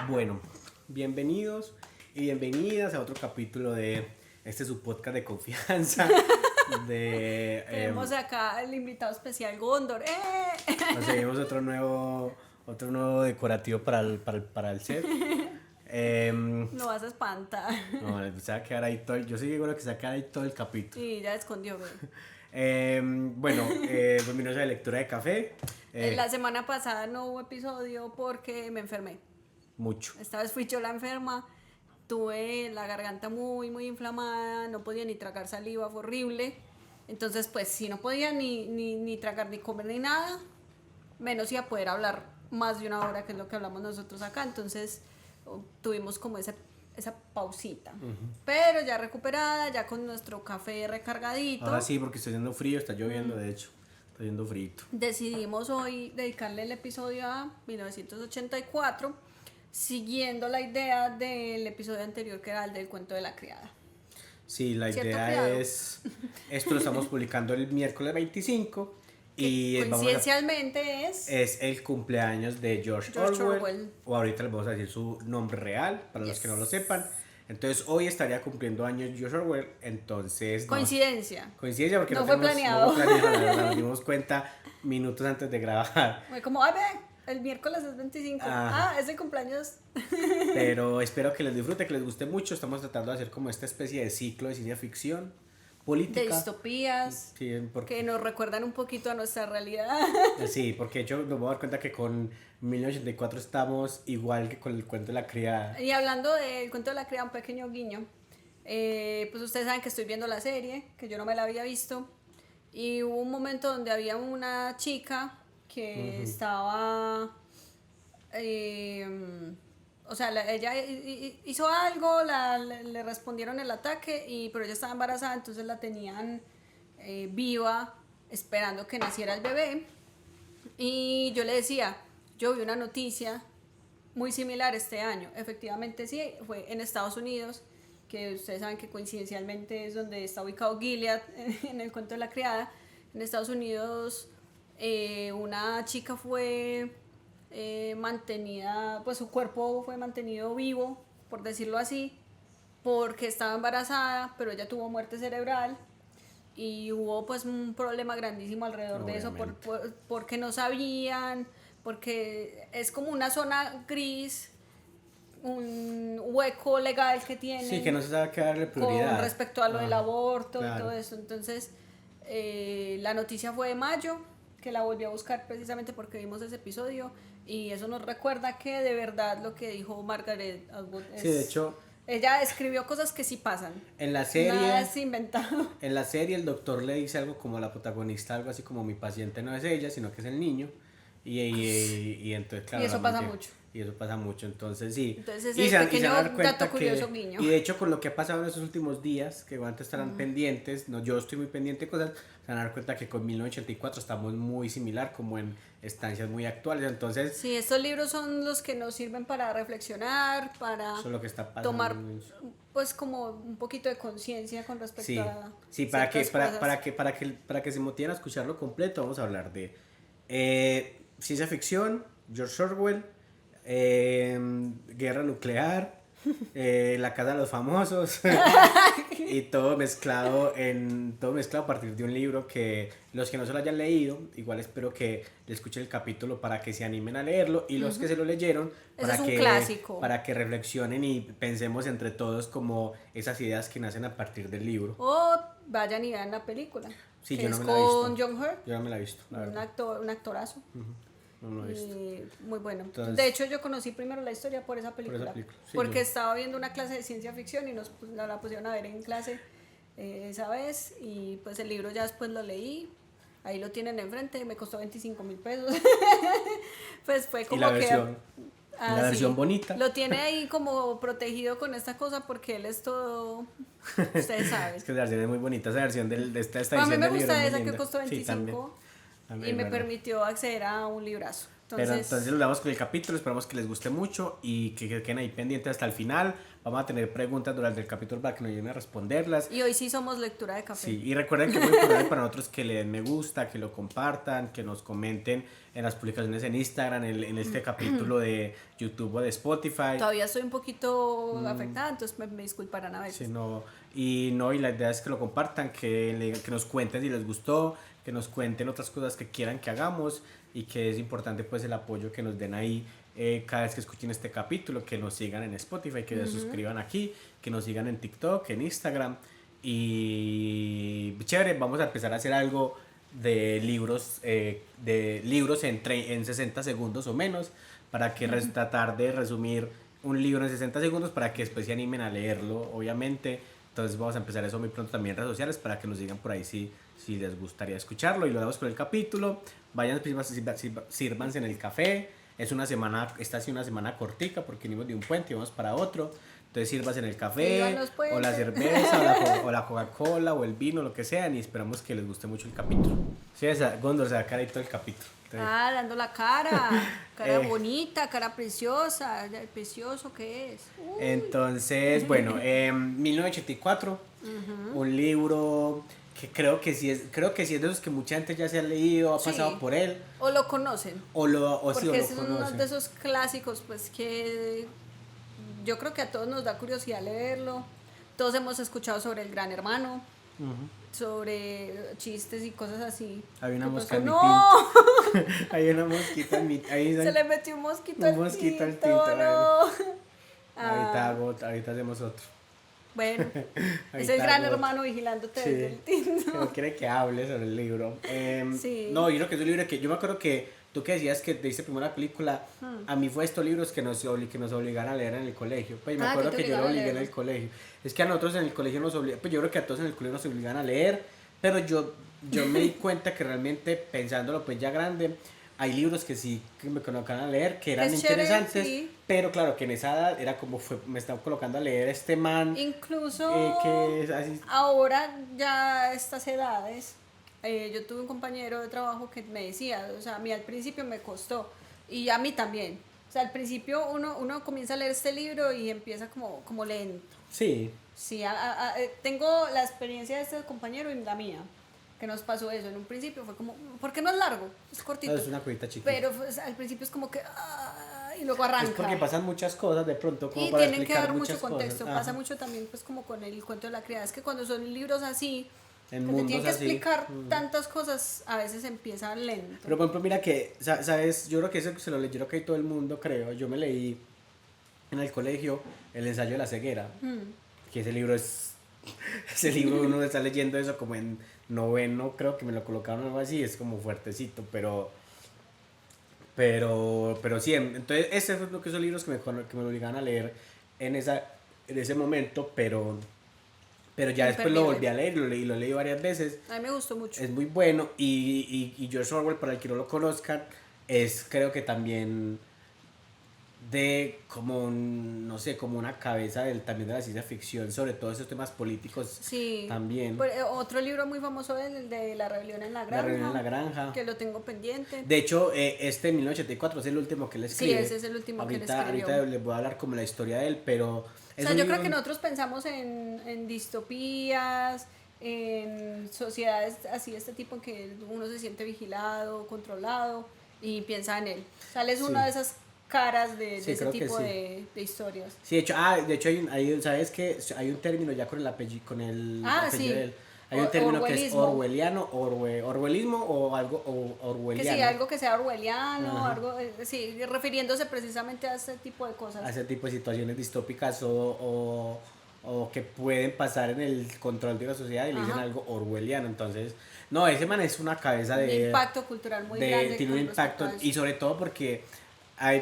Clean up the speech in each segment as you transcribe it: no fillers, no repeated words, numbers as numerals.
Bueno, bienvenidos y bienvenidas a otro capítulo de su podcast de confianza. Tenemos acá el invitado especial Gondor. Conseguimos otro nuevo decorativo para el set. Lo vas a espantar. No, se va a quedar ahí todo. Yo sí digo que se va a quedar ahí todo el capítulo. Y ya escondió, güey. Pues mi noche de lectura de café. La semana pasada no hubo episodio porque me enfermé. Mucho. Esta vez fui yo la enferma. Tuve la garganta muy inflamada. No podía ni tragar saliva, fue horrible. Entonces, pues, si no podía ni tragar, ni comer, ni nada, menos iba a poder hablar más de una hora, que es lo que hablamos nosotros acá. Entonces, tuvimos como esa pausita. Pero ya recuperada, ya con nuestro café recargadito. Ahora sí, porque está haciendo frío, está lloviendo, de hecho. Está haciendo frío. Decidimos hoy dedicarle el episodio a 1984, siguiendo la idea del episodio anterior, que era el del cuento de la criada. Sí, la ¿Cierto, idea criado? es, esto lo estamos publicando el miércoles 25 y coincidencialmente es el cumpleaños de George Orwell, o ahorita les vamos a decir su nombre real, para los que no lo sepan. Entonces hoy estaría cumpliendo años George Orwell, entonces... Coincidencia Porque no fue planeado. No fue planeado, nos dimos cuenta minutos antes de grabar. Fue como, ay, ve, el miércoles es 25. Es el cumpleaños. Pero espero que les disfrute, que les guste mucho. Estamos tratando de hacer como esta especie de ciclo de ciencia ficción, política. De distopías, sí, que nos recuerdan un poquito a nuestra realidad. Sí, porque yo me voy a dar cuenta que con 1984 estamos igual que con el cuento de la criada. Y hablando del cuento de la criada, un pequeño guiño. Pues ustedes saben que estoy viendo la serie, que yo no me la había visto. Y hubo un momento donde había una chica que estaba... o sea, ella hizo algo, le respondieron el ataque, pero ella estaba embarazada, entonces la tenían viva, esperando que naciera el bebé. Y yo le decía, yo vi una noticia muy similar este año. Efectivamente sí, fue en Estados Unidos, que ustedes saben que coincidencialmente es donde está ubicado Gilead en el cuento de la criada. En Estados Unidos una chica fue mantenida, pues su cuerpo fue mantenido vivo, por decirlo así, porque estaba embarazada, pero ella tuvo muerte cerebral y hubo pues un problema grandísimo alrededor de eso porque no sabían, porque es como una zona gris, un hueco legal que tienen. Sí, que no se sabe qué darle prioridad. Con respecto a lo del aborto, claro. Y todo eso. Entonces, la noticia fue de mayo, que la volví a buscar precisamente porque vimos ese episodio, y eso nos recuerda que de verdad lo que dijo Margaret Atwood es... Sí, de hecho... Ella escribió cosas que sí pasan. En la serie... Nada es inventado. En la serie el doctor le dice algo como a la protagonista, algo así como mi paciente no es ella, sino que es el niño. Y entonces, claro... Y eso pasa mucho. Y eso pasa mucho, entonces sí. Entonces ese pequeño dato curioso guiño. Y de hecho con lo que ha pasado en estos últimos días, que antes estarán pendientes, no, yo estoy muy pendiente de cosas, se van a dar cuenta que con 1984 estamos muy similar, como en estancias muy actuales, entonces... Sí, estos libros son los que nos sirven para reflexionar, para lo que está pasando, tomar pues como un poquito de conciencia con respecto a... Sí, para que se motiven a escucharlo completo, vamos a hablar de ciencia ficción, George Orwell, guerra nuclear, la casa de los famosos y todo mezclado a partir de un libro que los que no se lo hayan leído, igual espero que le escuchen el capítulo para que se animen a leerlo, y los que se lo leyeron para que reflexionen y pensemos entre todos como esas ideas que nacen a partir del libro. O vayan y vean la película, sí, que yo es no me la he visto. con John Hurt. Yo no me la he visto, la verdad. Un actorazo. No lo he visto. Muy bueno. Entonces, de hecho, yo conocí primero la historia por esa película. Sí, porque estaba viendo una clase de ciencia ficción y nos la pusieron a ver en clase esa vez. Y pues el libro ya después lo leí. Ahí lo tienen enfrente. Me costó 25,000 pesos. Pues fue como ¿y la versión? La versión bonita. Lo tiene ahí como protegido con esta cosa porque él es todo... Ustedes saben. Es que la versión es muy bonita. Esa versión de esta edición a mí me del libro gusta es esa muy que linda. costó 25. Sí, también, y me permitió acceder a un librazo. Pero entonces los damos con el capítulo, esperamos que les guste mucho y que queden ahí pendientes hasta el final. Vamos a tener preguntas durante el capítulo para que nos ayuden a responderlas. Y hoy sí somos lectura de café. Sí, y recuerden que es muy importante para nosotros que le den me gusta, que lo compartan, que nos comenten en las publicaciones en Instagram, en este capítulo de YouTube o de Spotify. Todavía estoy un poquito afectada, entonces me disculparán a veces. Sí, y la idea es que lo compartan, que nos cuenten si les gustó, que nos cuenten otras cosas que quieran que hagamos y que es importante pues el apoyo que nos den ahí cada vez que escuchen este capítulo, que nos sigan en Spotify, que se suscriban aquí, que nos sigan en TikTok, en Instagram y chévere, vamos a empezar a hacer algo de libros en 60 segundos o menos para que tratar de resumir un libro en 60 segundos para que después se animen a leerlo, obviamente. Entonces vamos a empezar eso muy pronto también en redes sociales para que nos digan por ahí si les gustaría escucharlo y lo damos con el capítulo. Vayan, sírvanse en el café. Esta ha sido una semana cortica porque venimos de un puente y vamos para otro. Entonces sírvanse en el café o la cerveza o la Coca-Cola o el vino, lo que sean y esperamos que les guste mucho el capítulo. Sí, Gondor se va a quedar ahí todo el capítulo. Entonces, dando la cara bonita, cara preciosa, precioso que es. Uy. Entonces, bueno, 1984, un libro que creo que sí es de esos que mucha gente ya se ha leído, ha pasado por él. O lo conocen. Porque es uno de esos clásicos, pues que yo creo que a todos nos da curiosidad leerlo. Todos hemos escuchado sobre el Gran Hermano. Sobre chistes y cosas así. Hay una mosca en mi tinto. Hay una mosquita en mi Se le metió un mosquito al tinto. No. Ahorita hacemos otro. Bueno, es el Gran Hermano vigilándote desde el tinto. Pero quiere que hable sobre el libro. Sí. No, yo creo que es un libro que yo me acuerdo que tú que decías que te diste primero la película, a mí fue estos libros que nos obligaron a leer en el colegio. Pues me acuerdo que yo lo obligué en el colegio. Es que a nosotros en el colegio pues yo creo que a todos en el colegio nos obligan a leer, pero yo me di cuenta que realmente pensándolo pues ya grande, hay libros que sí que me colocaron a leer, que eran interesantes, sí. Pero claro, que en esa edad era como me estaban colocando a leer este man. Incluso que es así. Ahora ya a estas edades, yo tuve un compañero de trabajo que me decía, o sea, a mí al principio me costó, y a mí también. O sea, al principio uno comienza a leer este libro y empieza como lento. Sí. Sí, tengo la experiencia de este compañero y la mía, que nos pasó eso. En un principio fue como, ¿por qué no es largo? Es cortito. No, es una cosita chiquita. Pero pues, al principio es como que, y luego arranca. Es porque pasan muchas cosas de pronto, como y para tienen que dar mucho contexto. Cosas. Pasa mucho también pues como con el cuento de la criada. Es que cuando son libros así, que te mundos tienen que así. explicar tantas cosas, a veces empieza lento. Pero por ejemplo, mira que, ¿sabes? Yo creo que eso se lo leyó que todo el mundo, creo. Yo me leí en el colegio El ensayo de la ceguera, que ese libro uno está leyendo eso como en noveno, creo que me lo colocaron algo así, es como fuertecito, pero sí, entonces ese fue uno de esos libros que me obligaban a leer en ese momento, pero ya después lo volví a leer y lo leí varias veces. A mí me gustó mucho. Es muy bueno y George Orwell, para el que no lo conozcan, es creo que también de como no sé, como una cabeza también de la ciencia ficción sobre todos esos temas políticos. Sí. También. Otro libro muy famoso es el de La rebelión en la granja. La rebelión en la granja. Que lo tengo pendiente. De hecho, este 1984 es el último que él escribe. Sí, ese es el último que él escribió. Ahorita les voy a hablar como la historia de él, pero... O sea, yo creo que nosotros pensamos en distopías, en sociedades así de este tipo en que uno se siente vigilado, controlado y piensa en él. O sea, él es una de esas caras de ese tipo de historias. Sí, de hecho hay ¿sabes qué? Hay un término ya con el apellido sí. de él. Hay un término que es orwelliano, orwellismo o algo orwelliano. Que sí, algo que sea orwelliano, algo, sí, refiriéndose precisamente a ese tipo de cosas. A ese tipo de situaciones distópicas o que pueden pasar en el control de la sociedad y le dicen algo orwelliano. Entonces, no, ese man es una cabeza de... Un impacto cultural muy grande. Tiene un impacto y sobre todo porque...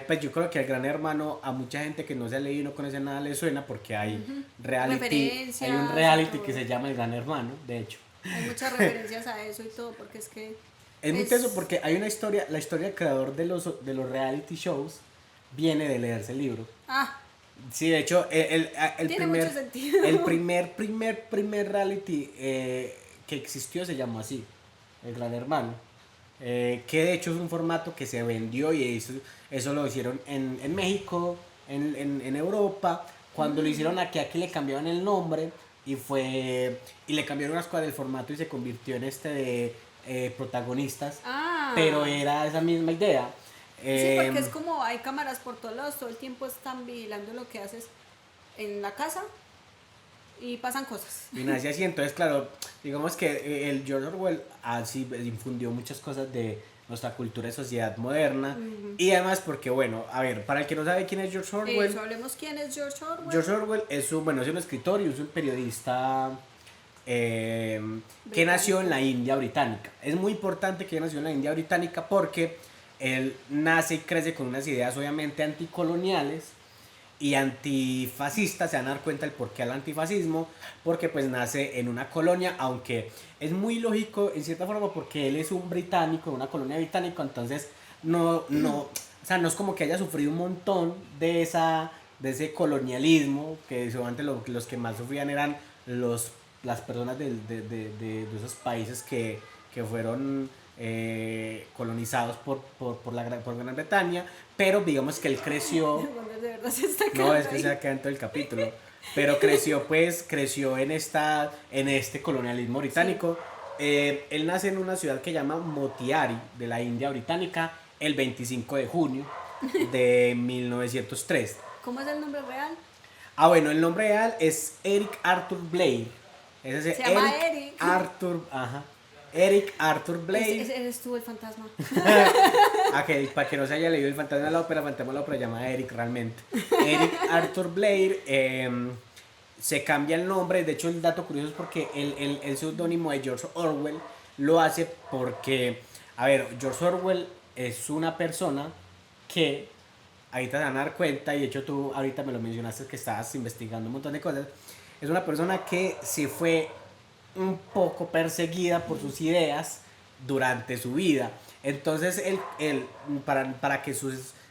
pues yo creo que el Gran Hermano a mucha gente que no se ha leído y no conoce nada le suena porque hay hay un reality que se llama El Gran Hermano, de hecho. Hay muchas referencias a eso y todo porque es que es muy teso porque hay una historia, la historia del creador de los reality shows viene de leerse el libro. Sí, de hecho el primer reality que existió se llamó así, El Gran Hermano. que de hecho es un formato que se vendió y eso lo hicieron en México, en Europa. Cuando lo hicieron aquí le cambiaron el nombre y le cambiaron unas cosas del formato y se convirtió en este de protagonistas, pero Ah, era esa misma idea. sí, porque Eh, es como hay cámaras por todos lados, todo el tiempo están vigilando lo que haces en la casa y pasan cosas. Y nace así, entonces claro, digamos que el George Orwell así infundió muchas cosas de nuestra cultura y sociedad moderna. Y además porque, bueno, a ver, para el que no sabe quién es George Orwell, Eso, hablemos quién es George Orwell. George Orwell bueno, es un escritor y es un periodista que nació en la India británica. Es muy importante que nació en la India británica porque él nace y crece con unas ideas obviamente anticoloniales y antifascistas. Se van a dar cuenta el porqué al antifascismo, porque pues nace en una colonia, aunque es muy lógico en cierta forma porque él es un británico, una colonia británica, entonces o sea, no es como que haya sufrido un montón de ese colonialismo, que seguramente los que más sufrían eran las personas de esos países que fueron colonizados por Gran Bretaña, pero digamos que él creció. Donde de verdad se está No, es quedando que se ahí. va a quedar en todo el capítulo. Pero creció en este colonialismo Sí. británico. Él nace en una ciudad que llama Motiari, de la India británica, el 25 de junio de 1903. ¿Cómo es el nombre real? Ah, bueno, el nombre real es Eric Arthur Blair. Es ese Se llama Eric Eric. Arthur, ajá. Eric Arthur Blair. Eres tú el fantasma. Para que no se haya leído el fantasma de la ópera, fantasma de la ópera llama Eric realmente. Eric Arthur Blair se cambia el nombre. De hecho, el dato curioso es porque el seudónimo de George Orwell lo hace porque, a ver, George Orwell es una persona que ahorita se van a dar cuenta, y de hecho tú ahorita me lo mencionaste que estabas investigando un montón de cosas. Es una persona que se fue un poco perseguida por sus ideas durante su vida. Entonces, para que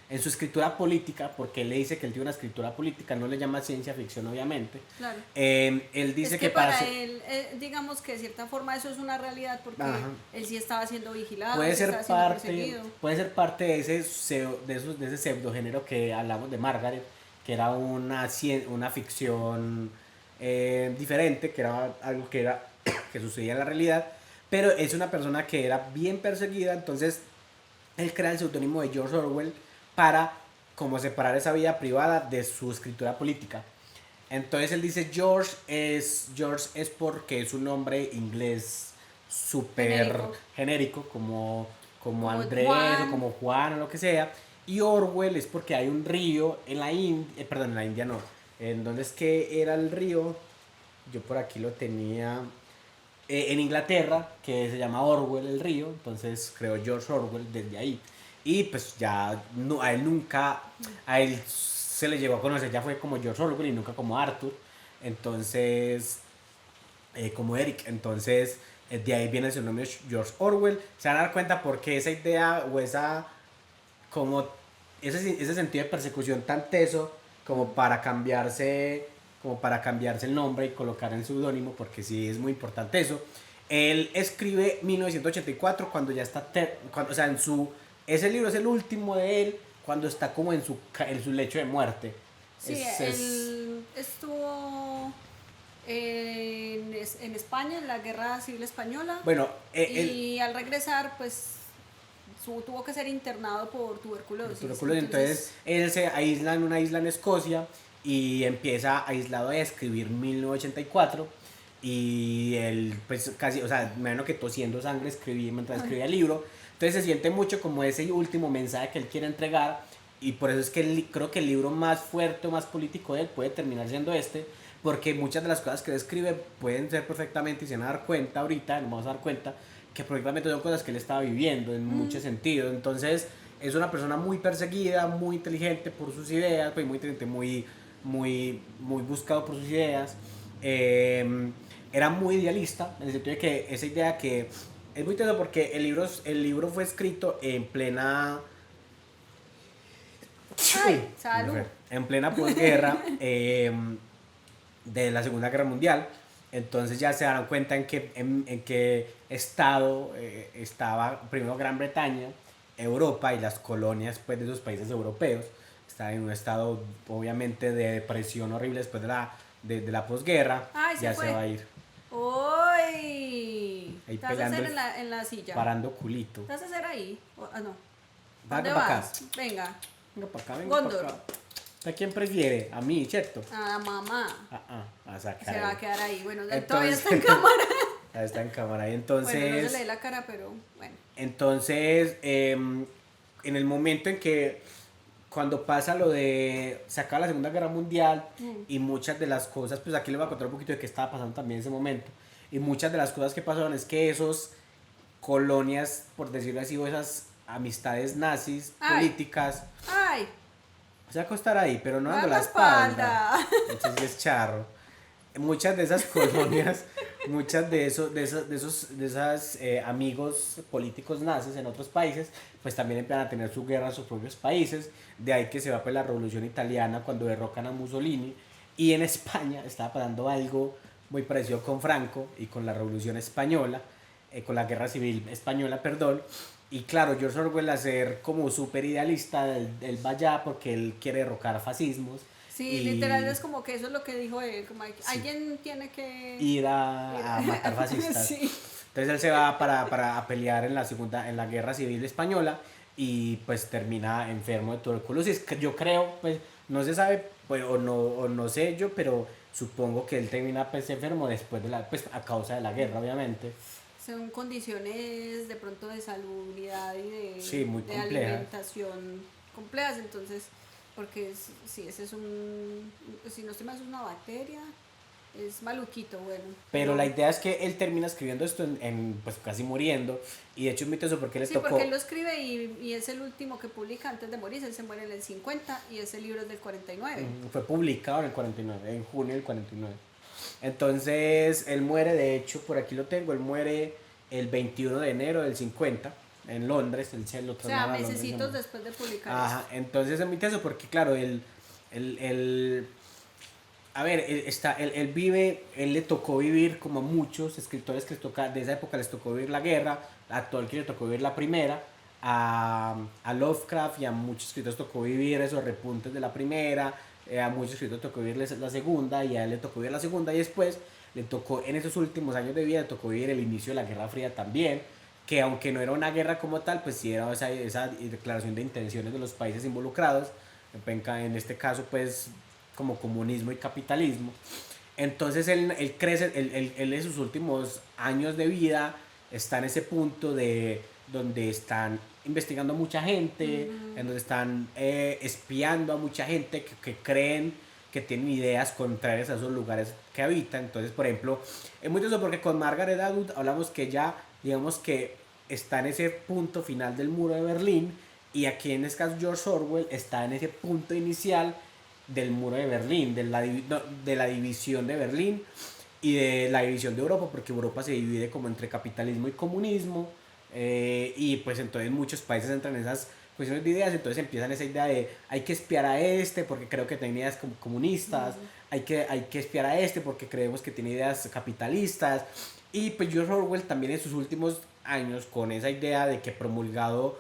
en su escritura política, porque él le dice que él tiene una escritura política, no le llama ciencia ficción, obviamente. Claro. Él Es dice que que para para hacer. él, digamos que de cierta forma eso es una realidad porque Ajá. él sí estaba siendo vigilado, Puede sí ser estaba siendo parte, perseguido. puede ser parte de de ese pseudogénero que hablamos de Margaret, que era una ficción diferente, que era algo que sucedía en la realidad, pero es una persona que era bien perseguida. Entonces él crea el seudónimo de George Orwell para como separar esa vida privada de su escritura política. Entonces él dice George es porque es un nombre inglés súper Genérico. genérico, como Como Andrés o Juan. como Juan o lo que sea. Y Orwell es porque hay un río en la India, perdón, en la India no. ¿En dónde es que era el río? Yo por aquí lo tenía. En Inglaterra, que se llama Orwell el río, entonces creó George Orwell desde ahí. Y pues ya a él se le llegó a conocer, ya fue como George Orwell y nunca como Arthur, entonces, como Eric, entonces de ahí viene su nombre George Orwell. Se van a dar cuenta porque esa idea o como ese sentido de persecución tan teso como para cambiarse el nombre y colocar el seudónimo, porque sí es muy importante eso. Él escribe 1984 cuando ya está, o sea, ese libro es el último de él cuando está como en su lecho de muerte. Sí, Es él estuvo en España, en la Guerra Civil Española, bueno, y al regresar, pues tuvo que ser internado por tuberculosis. tuberculosis. Entonces él se aísla en una isla en Escocia y empieza aislado a escribir 1984. Y él, pues casi, o sea, me imagino que tosiendo sangre escribía mientras escribía el libro. Entonces se siente mucho como ese último mensaje que él quiere entregar. Y por eso es que creo que el libro más fuerte o más político de él puede terminar siendo este. Porque muchas de las cosas que él escribe pueden ser perfectamente, y se van a dar cuenta ahorita, nos vamos a dar cuenta, que probablemente son cosas que él estaba viviendo en muchos sentidos. Entonces es una persona muy perseguida, muy inteligente por sus ideas, pues muy inteligente, muy buscado por sus ideas. Era muy idealista, en el sentido de que esa idea que es muy interesante porque el libro fue escrito en plena ¡Ay! ¡Salud! en plena posguerra de la Segunda Guerra Mundial. Entonces ya se dan cuenta en qué estado estaba primero Gran Bretaña, Europa y las colonias pues, de esos países europeos. Estaban en un estado obviamente de depresión horrible después de la posguerra. Ay, Ya se va a ir ¡Uy! ahí ¿Te vas a pegando, hacer en la silla? parando culito. ¿Te vas a hacer ahí? No. Venga ¿Dónde para acá. vas? Venga. Venga para acá, venga para Gondor. acá. ¿A quién prefiere? A mí, ¿cierto? A la mamá. A sacar. Se va a quedar ahí. Bueno, Entonces- todavía está en cámara. Ahí está en cámara. Y entonces, Bueno, no se le ve la cara, pero bueno. entonces en el momento en que cuando pasa lo de se acaba la Segunda Guerra Mundial y muchas de las cosas, pues aquí les voy a contar un poquito de qué estaba pasando también en ese momento. Y muchas de las cosas que pasaron es que esos colonias, por decirlo así, o esas amistades nazis Ay. políticas, ¡Ay! se va a acostar ahí, pero no Me dando da la la espalda. espalda. Entonces es charro. Muchas de esas colonias, muchas de esas amigos políticos nazis en otros países, pues también empiezan a tener su guerra en sus propios países. De ahí que se va pues la Revolución Italiana cuando derrocan a Mussolini. Y en España estaba pasando algo muy parecido con Franco y con la Revolución Española, con la Guerra Civil Española, perdón. Y claro, George Orwell, a ser como súper idealista, él va allá porque él quiere derrocar fascismos. Sí, Y literal es como que eso es lo que dijo él, como alguien tiene que ir a matar fascistas. Sí. Entonces él se va para pelear en la Guerra Civil Española y pues termina enfermo de tuberculosis. Yo creo, pues no se sabe, pues, o no sé yo, pero supongo que él termina pues enfermo después pues a causa de la guerra, obviamente. Son condiciones de pronto de salubridad y Sí, muy de complejas. alimentación complejas, entonces, porque sí, ese es si no estoy mal, es una bacteria, es maluquito, bueno. Pero la idea es que él termina escribiendo esto pues casi muriendo. Y de hecho es mitoso porque le Sí, tocó. porque él lo escribe y es el último que publica antes de morir, él se muere en el 50 y ese libro es del 49. Fue publicado en el 49, en junio del 49. Entonces él muere, de hecho, por aquí lo tengo, él muere el 21 de enero del 50 en Londres, él se lo O sea, traslada a Londres, mesecitos ¿no? después de publicar Ajá, entonces es muy teso porque claro, a ver, él vive, él le tocó vivir como a muchos escritores que de esa época les tocó vivir la guerra, a Tolkien le tocó vivir la primera, a Lovecraft y a muchos escritores tocó vivir esos repuntes de la primera, a muchos escritores tocó vivir la segunda y a él le tocó vivir la segunda y después le tocó en esos últimos años de vida le tocó vivir el inicio de la Guerra Fría también, que aunque no era una guerra como tal, pues sí era esa declaración de intenciones de los países involucrados, en este caso pues como comunismo y capitalismo. Entonces él crece, él en sus últimos años de vida está en ese punto de donde están investigando a mucha gente, en donde están espiando a mucha gente que creen que tienen ideas contrarias a esos lugares que habitan. Entonces, por ejemplo, es muy eso porque con Margaret Atwood hablamos que ella, digamos que está en ese punto final del muro de Berlín y aquí en este caso George Orwell está en ese punto inicial del muro de Berlín, de la división de Berlín y de la división de Europa, porque Europa se divide como entre capitalismo y comunismo, y pues entonces muchos países entran en esas cuestiones de ideas, entonces empiezan esa idea de hay que espiar a este porque creo que tiene ideas comunistas, hay que espiar a este porque creemos que tiene ideas capitalistas, y pues George Orwell también en sus últimos años con esa idea de que ha promulgado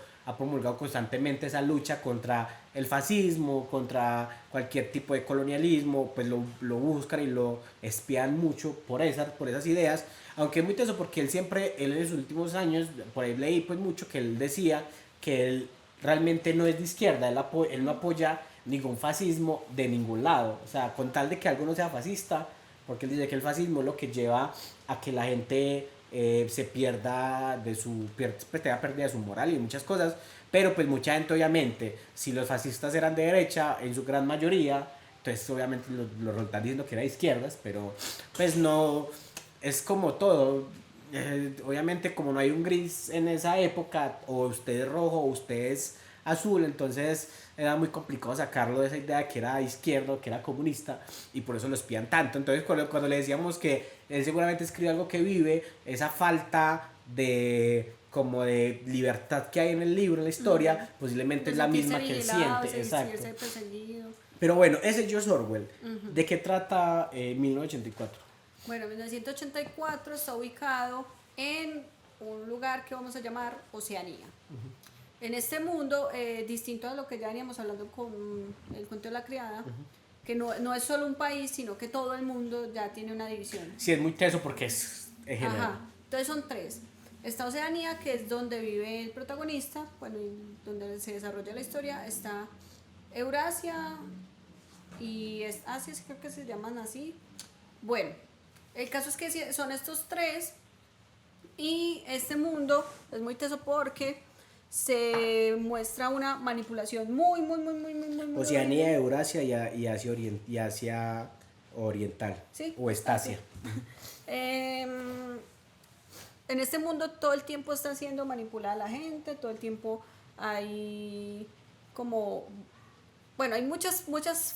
constantemente esa lucha contra el fascismo, contra cualquier tipo de colonialismo, pues lo buscan y lo espían mucho por esas ideas, aunque es muy teso porque él en sus últimos años, por ahí leí pues mucho que él decía que él realmente no es de izquierda, él no apoya ningún fascismo de ningún lado, o sea, con tal de que algo no sea fascista, porque él dice que el fascismo es lo que lleva a que la gente se pierda tenga pérdida de su moral y muchas cosas, pero pues mucha gente obviamente, si los fascistas eran de derecha en su gran mayoría, entonces obviamente lo están diciendo que era de izquierdas, pero pues no, es como todo, obviamente como no hay un gris en esa época, o usted es rojo o usted es azul, entonces era muy complicado sacarlo de esa idea que era izquierdo, que era comunista, y por eso lo espían tanto. Entonces cuando le decíamos que él seguramente escribe algo que vive, esa falta de como de libertad que hay en el libro, en la historia, posiblemente es la misma que él siente. Exacto. Pero bueno, ese es George Orwell. ¿De qué trata 1984? Bueno, 1984 está ubicado en un lugar que vamos a llamar Oceanía. En este mundo, distinto a lo que ya veníamos hablando con el cuento de la criada, que no es solo un país, sino que todo el mundo ya tiene una división. Sí, es muy teso porque es general. Ajá, entonces son tres. Está Oceanía, que es donde vive el protagonista, bueno, y donde se desarrolla la historia. Está Eurasia y Asia, sí creo que se llaman así. Bueno, el caso es que son estos tres y este mundo es muy teso porque se muestra una manipulación muy Oceanía, Eurasia y Asia Oriental. Sí, O Estasia. En este mundo todo el tiempo está siendo manipulada la gente, todo el tiempo hay como, bueno, hay muchas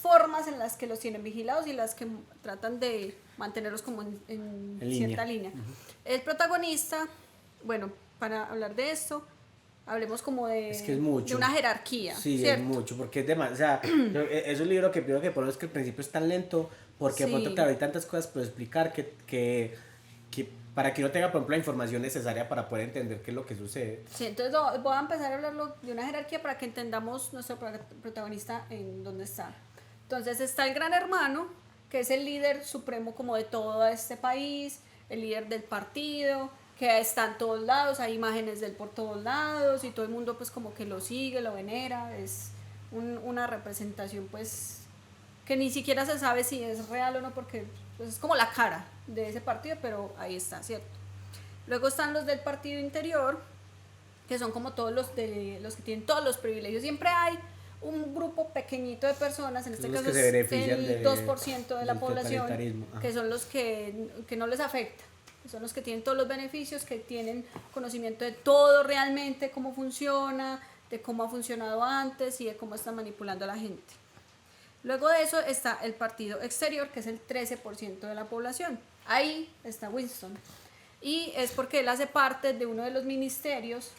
formas en las que los tienen vigilados y las que tratan de mantenerlos como en cierta línea. El protagonista, bueno, para hablar de esto, hablemos como Es que es mucho. de una jerarquía, Sí, ¿cierto? es mucho, porque es demasiado. O sea, es un libro que primero que por eso es que el principio es tan lento, porque de pronto, Sí. claro, hay tantas cosas por explicar que para que no tenga, por ejemplo, la información necesaria para poder entender qué es lo que sucede. Sí, entonces voy a empezar a hablarlo de una jerarquía para que entendamos nuestro protagonista en dónde está. Entonces está el gran hermano, que es el líder supremo como de todo este país, el líder del partido, que está en todos lados, hay imágenes de él por todos lados y todo el mundo pues como que lo sigue, lo venera, es una representación pues que ni siquiera se sabe si es real o no porque pues, es como la cara de ese partido, pero ahí está, ¿cierto? Luego están los del partido interior, que son como todos los que tienen todos los privilegios. Siempre hay un grupo pequeñito de personas, en este Los caso que se es benefician el 2% de la del población, totalitarismo. Ajá. que son los que no les afecta. Son los que tienen todos los beneficios, que tienen conocimiento de todo realmente, cómo funciona, de cómo ha funcionado antes y de cómo está manipulando a la gente. Luego de eso está el partido exterior, que es el 13% de la población. Ahí está Winston. Y es porque él hace parte de uno de los ministerios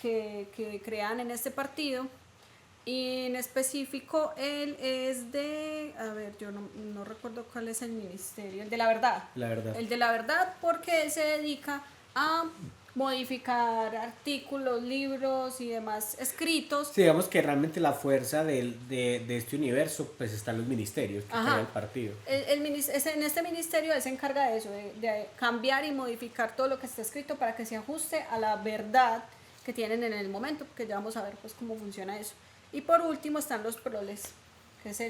que crean en este partido. Y en específico él es de, a ver, yo no recuerdo cuál es el ministerio, el de la verdad. La verdad. El de la verdad porque él se dedica a modificar artículos, libros y demás escritos. Sí, digamos que realmente la fuerza de este universo pues está en los ministerios que crea el partido. En este ministerio él se encarga de eso, de cambiar y modificar todo lo que está escrito para que se ajuste a la verdad que tienen en el momento, porque ya vamos a ver pues cómo funciona eso. Y por último están los proles, que es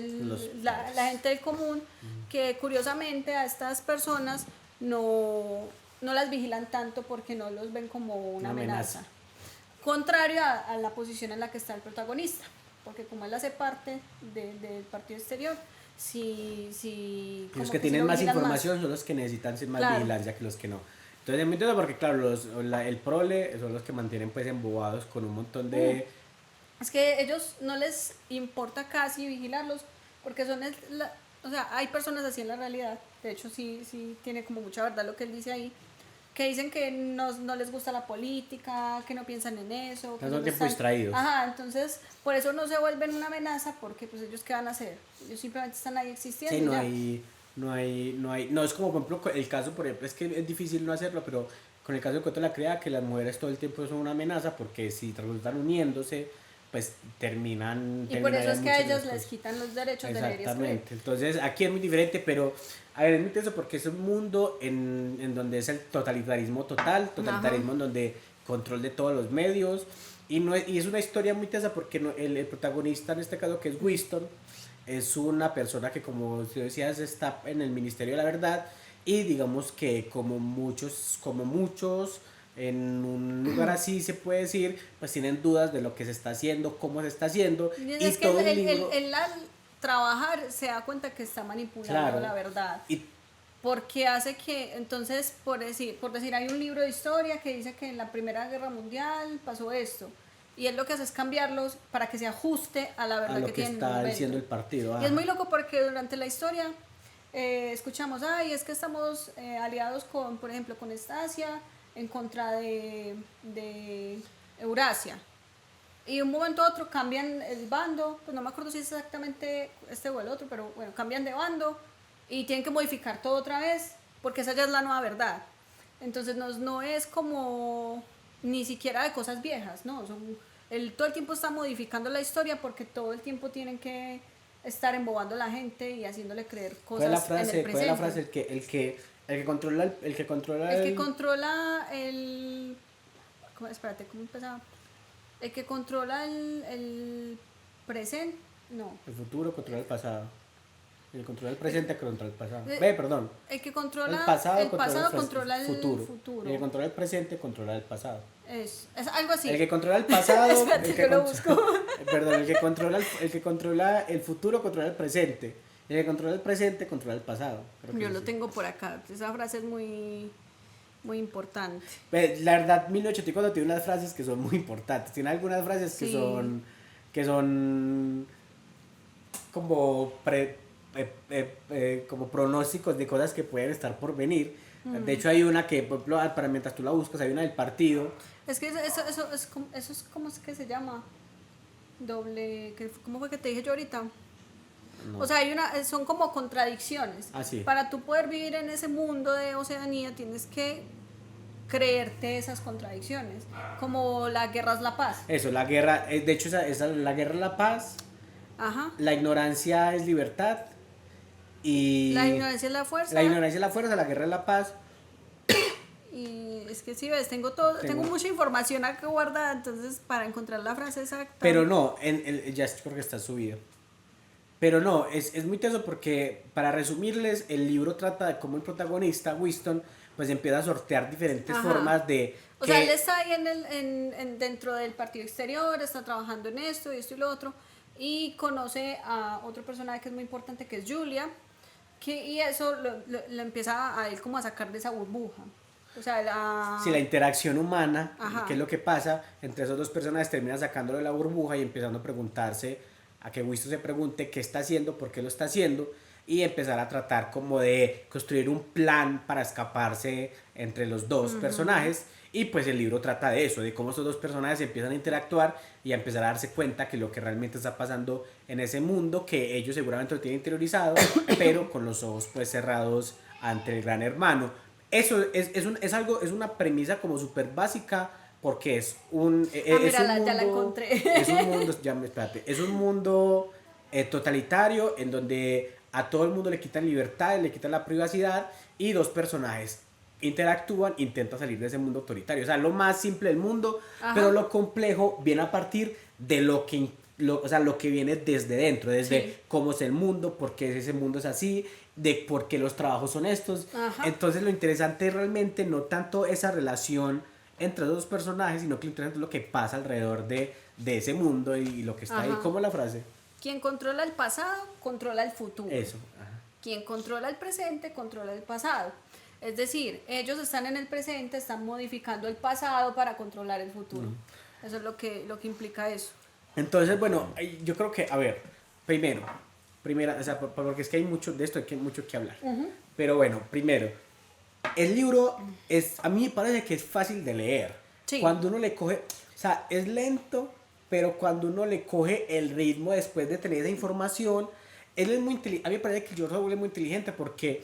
la gente del común, que curiosamente a estas personas no las vigilan tanto porque no los ven como una amenaza. Contrario a la posición en la que está el protagonista, porque como él hace parte del partido exterior, los que tienen más información son los que necesitan ser más vigilancia que los que no. Entonces es muy interesante porque claro, el prole son los que mantienen pues embobados con un montón de... Es que ellos no les importa casi vigilarlos porque son o sea, hay personas así en la realidad, de hecho sí tiene como mucha verdad lo que él dice ahí, que dicen que no les gusta la política, que no piensan en eso. Son tiempo distraídos. Ajá, entonces por eso no se vuelven una amenaza porque pues ellos qué van a hacer, ellos simplemente están ahí existiendo. Sí, no es como por ejemplo el caso, por ejemplo, es que es difícil no hacerlo, pero con el caso del cuento de la criada, que las mujeres todo el tiempo son una amenaza porque si resultan uniéndose, pues terminan y por eso es que a ellos les quitan los derechos de leer y escribir. Exactamente, entonces aquí es muy diferente, pero a ver, es muy intenso porque es un mundo en donde es el totalitarismo total, totalitarismo en donde control de todos los medios, y es una historia muy tensa porque el protagonista en este caso, que es Winston, es una persona que, como tú decías, está en el Ministerio de la Verdad, y digamos que como muchos en un lugar así se puede decir, pues tienen dudas de lo que se está haciendo, cómo se está haciendo. Y es que todo él al trabajar se da cuenta que está manipulando la verdad. Porque hace que, entonces, por decir, hay un libro de historia que dice que en la Primera Guerra Mundial pasó esto. Y él lo que hace es cambiarlos para que se ajuste a la verdad a lo que está diciendo el partido. Y es muy loco porque durante la historia escuchamos, es que estamos aliados con, por ejemplo, con Estasia en contra de Eurasia. Y de un momento a otro cambian el bando, pues no me acuerdo si es exactamente este o el otro, pero bueno, cambian de bando y tienen que modificar todo otra vez porque esa ya es la nueva verdad. Entonces no es como ni siquiera de cosas viejas, ¿no? Todo el tiempo está modificando la historia porque todo el tiempo tienen que estar embobando a la gente y haciéndole creer cosas en el presente. ¿Cuál es la frase? El que controla El que controla espérate, ¿cómo empezaba? El que controla el presente, no. el futuro controla el pasado. El que controla el presente controla el pasado. Perdón. El que controla El pasado controla el futuro. El que controla el presente controla el pasado. Es algo así. El que controla el pasado. Espérate, yo lo busco. Perdón, el que controla el futuro controla el presente. El que controla el presente controla el pasado. Yo lo tengo por acá. Esa frase es muy, muy importante. La verdad, 1984 tiene unas frases que son muy importantes. Tiene algunas frases que son como como pronósticos de cosas que pueden estar por venir. De hecho, hay una que, por ejemplo, para mientras tú la buscas, hay una del partido. Es que eso es como es que se llama ¿cómo fue que te dije yo ahorita? No. O sea, son como contradicciones. Sí. Para tú poder vivir en ese mundo de Oceanía tienes que creerte esas contradicciones, como la guerra es la paz. Eso, la guerra, de hecho la guerra es la paz. Ajá. La ignorancia es libertad. Y la ignorancia es la fuerza. La ignorancia es la fuerza, la guerra es la paz. Y es que sí, ves, tengo mucha información acá guardada, entonces para encontrar la frase exacta. Pero no, ya creo que está subido. Pero no, es muy teso porque, para resumirles, el libro trata de cómo el protagonista, Winston, pues empieza a sortear diferentes formas de... O sea, él está ahí dentro del partido exterior, está trabajando en esto y lo otro, y conoce a otro personaje que es muy importante, que es Julia, y eso lo empieza a él como a sacar de esa burbuja. O sea, sí, la interacción humana, Ajá. que es lo que pasa entre esos dos personajes, termina sacándolo de la burbuja y empezando a preguntarse, a que Winston se pregunte qué está haciendo, por qué lo está haciendo, y empezar a tratar como de construir un plan para escaparse entre los dos personajes. Y pues el libro trata de eso, de cómo esos dos personajes empiezan a interactuar y a empezar a darse cuenta que lo que realmente está pasando en ese mundo, que ellos seguramente lo tienen interiorizado, pero con los ojos pues cerrados ante el gran hermano. Eso es una premisa como súper básica, porque es un mírala, mundo, ya la encontré. Es un mundo totalitario, en donde a todo el mundo le quitan libertad, le quitan la privacidad, y dos personajes interactúan, intentan salir de ese mundo autoritario. O sea, lo más simple del mundo. Ajá. Pero lo complejo viene a partir de lo que viene desde dentro, desde cómo es el mundo, por qué ese mundo es así, de por qué los trabajos son estos. Ajá. Entonces lo interesante realmente no tanto esa relación entre los dos personajes, sino que lo interesante es lo que pasa alrededor de ese mundo y lo que está ahí. ¿Cómo es la frase? Quien controla el pasado, controla el futuro. Eso. Ajá. Quien controla el presente, controla el pasado. Es decir, ellos están en el presente, están modificando el pasado para controlar el futuro. Eso es lo que implica eso. Entonces, bueno, yo creo que, a ver, primera, o sea, porque es que hay mucho de esto, hay mucho que hablar. Pero bueno, primero, el libro a mí me parece que es fácil de leer. Sí. Cuando uno le coge, o sea, es lento, pero cuando uno le coge el ritmo después de tener esa información, él es muy inteligente. A mí me parece que George Orwell es muy inteligente, porque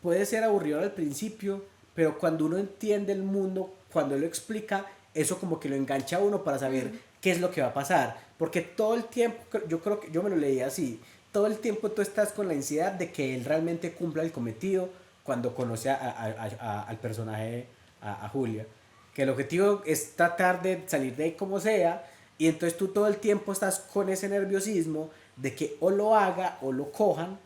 puede ser aburrido al principio, pero cuando uno entiende el mundo, cuando él lo explica, eso como que lo engancha a uno para saber qué es lo que va a pasar. Porque todo el tiempo, yo creo que yo me lo leí así, todo el tiempo tú estás con la ansiedad de que él realmente cumpla el cometido cuando conoce al personaje, a Julia. Que el objetivo es tratar de salir de ahí como sea, y entonces tú todo el tiempo estás con ese nerviosismo de que o lo haga o lo cojan.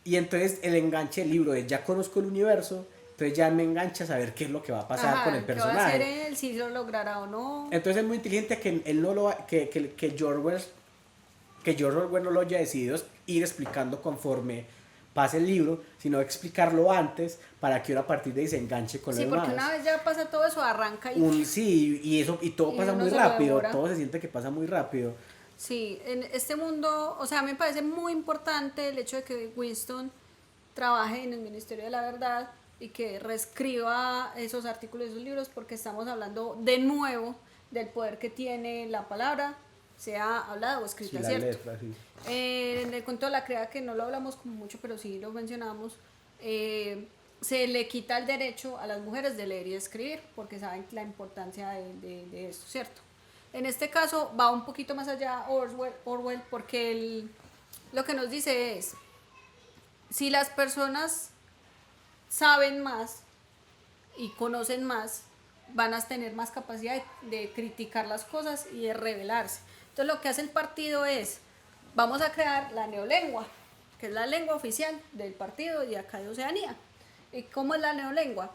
Y entonces el enganche del libro es: ya conozco el universo, entonces ya me engancha a saber qué es lo que va a pasar con el personaje. ¿Qué va a hacer él? Si lo logrará o no. Entonces es muy inteligente que él que George Orwell no lo haya decidido ir explicando conforme pase el libro, sino explicarlo antes para que uno a partir de ahí se enganche con lo demás. Sí, porque una vez ya pasa todo eso, arranca y todo pasa muy rápido, todo se siente que pasa muy rápido. Sí, en este mundo, o sea, me parece muy importante el hecho de que Winston trabaje en el Ministerio de la Verdad y que reescriba esos artículos, esos libros, porque estamos hablando de nuevo del poder que tiene la palabra, sea hablada o escrita, ¿cierto? Letra, sí. En el cuento de la criada, que no lo hablamos como mucho, pero sí lo mencionamos, se le quita el derecho a las mujeres de leer y escribir, porque saben la importancia de esto, ¿cierto? En este caso va un poquito más allá Orwell porque lo que nos dice es, si las personas saben más y conocen más, van a tener más capacidad de criticar las cosas y de rebelarse. Entonces lo que hace el partido es, vamos a crear la neolengua, que es la lengua oficial del partido y acá de Oceanía. ¿Y cómo es la neolengua?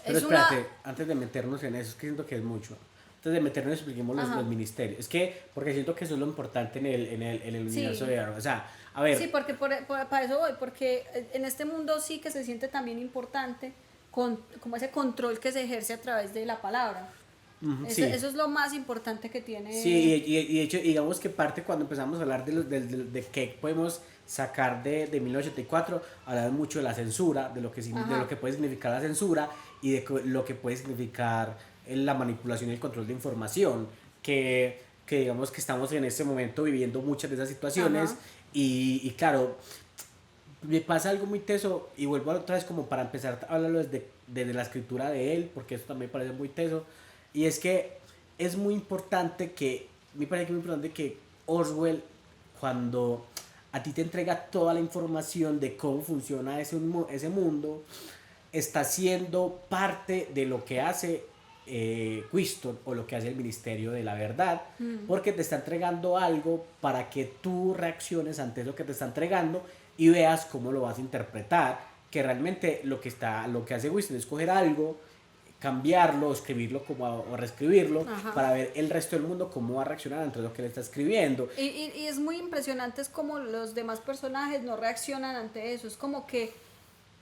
Pero Es espérate, antes de meternos en eso, es que siento que es mucho. Antes de meternos, expliquemos Ajá. los ministerios. Es que, porque siento que eso es lo importante en el universo Sí. de Arrow. O sea, a ver, Sí, porque para eso voy, porque en este mundo sí que se siente también importante como ese control que se ejerce a través de la palabra. sí. Eso es lo más importante que tiene. Sí, y de hecho, digamos que parte cuando empezamos a hablar de qué podemos sacar de 1984, hablamos mucho de la censura, de lo que puede significar la censura y lo que puede significar la manipulación y el control de información, que digamos que estamos en este momento viviendo muchas de esas situaciones Ajá. y claro, me pasa algo muy teso y vuelvo otra vez como para empezar a hablarlo desde la escritura de él, porque eso también me parece muy teso, y es que es muy importante me parece que es muy importante que Orwell, cuando a ti te entrega toda la información de cómo funciona ese mundo, está siendo parte de lo que hace Winston o lo que hace el Ministerio de la Verdad, porque te está entregando algo para que tú reacciones ante eso que te está entregando y veas cómo lo vas a interpretar, que realmente lo que hace Winston es coger algo, cambiarlo, escribirlo o reescribirlo, Ajá. para ver el resto del mundo cómo va a reaccionar ante lo que le está escribiendo. Y es muy impresionante, es como los demás personajes no reaccionan ante eso, es como que,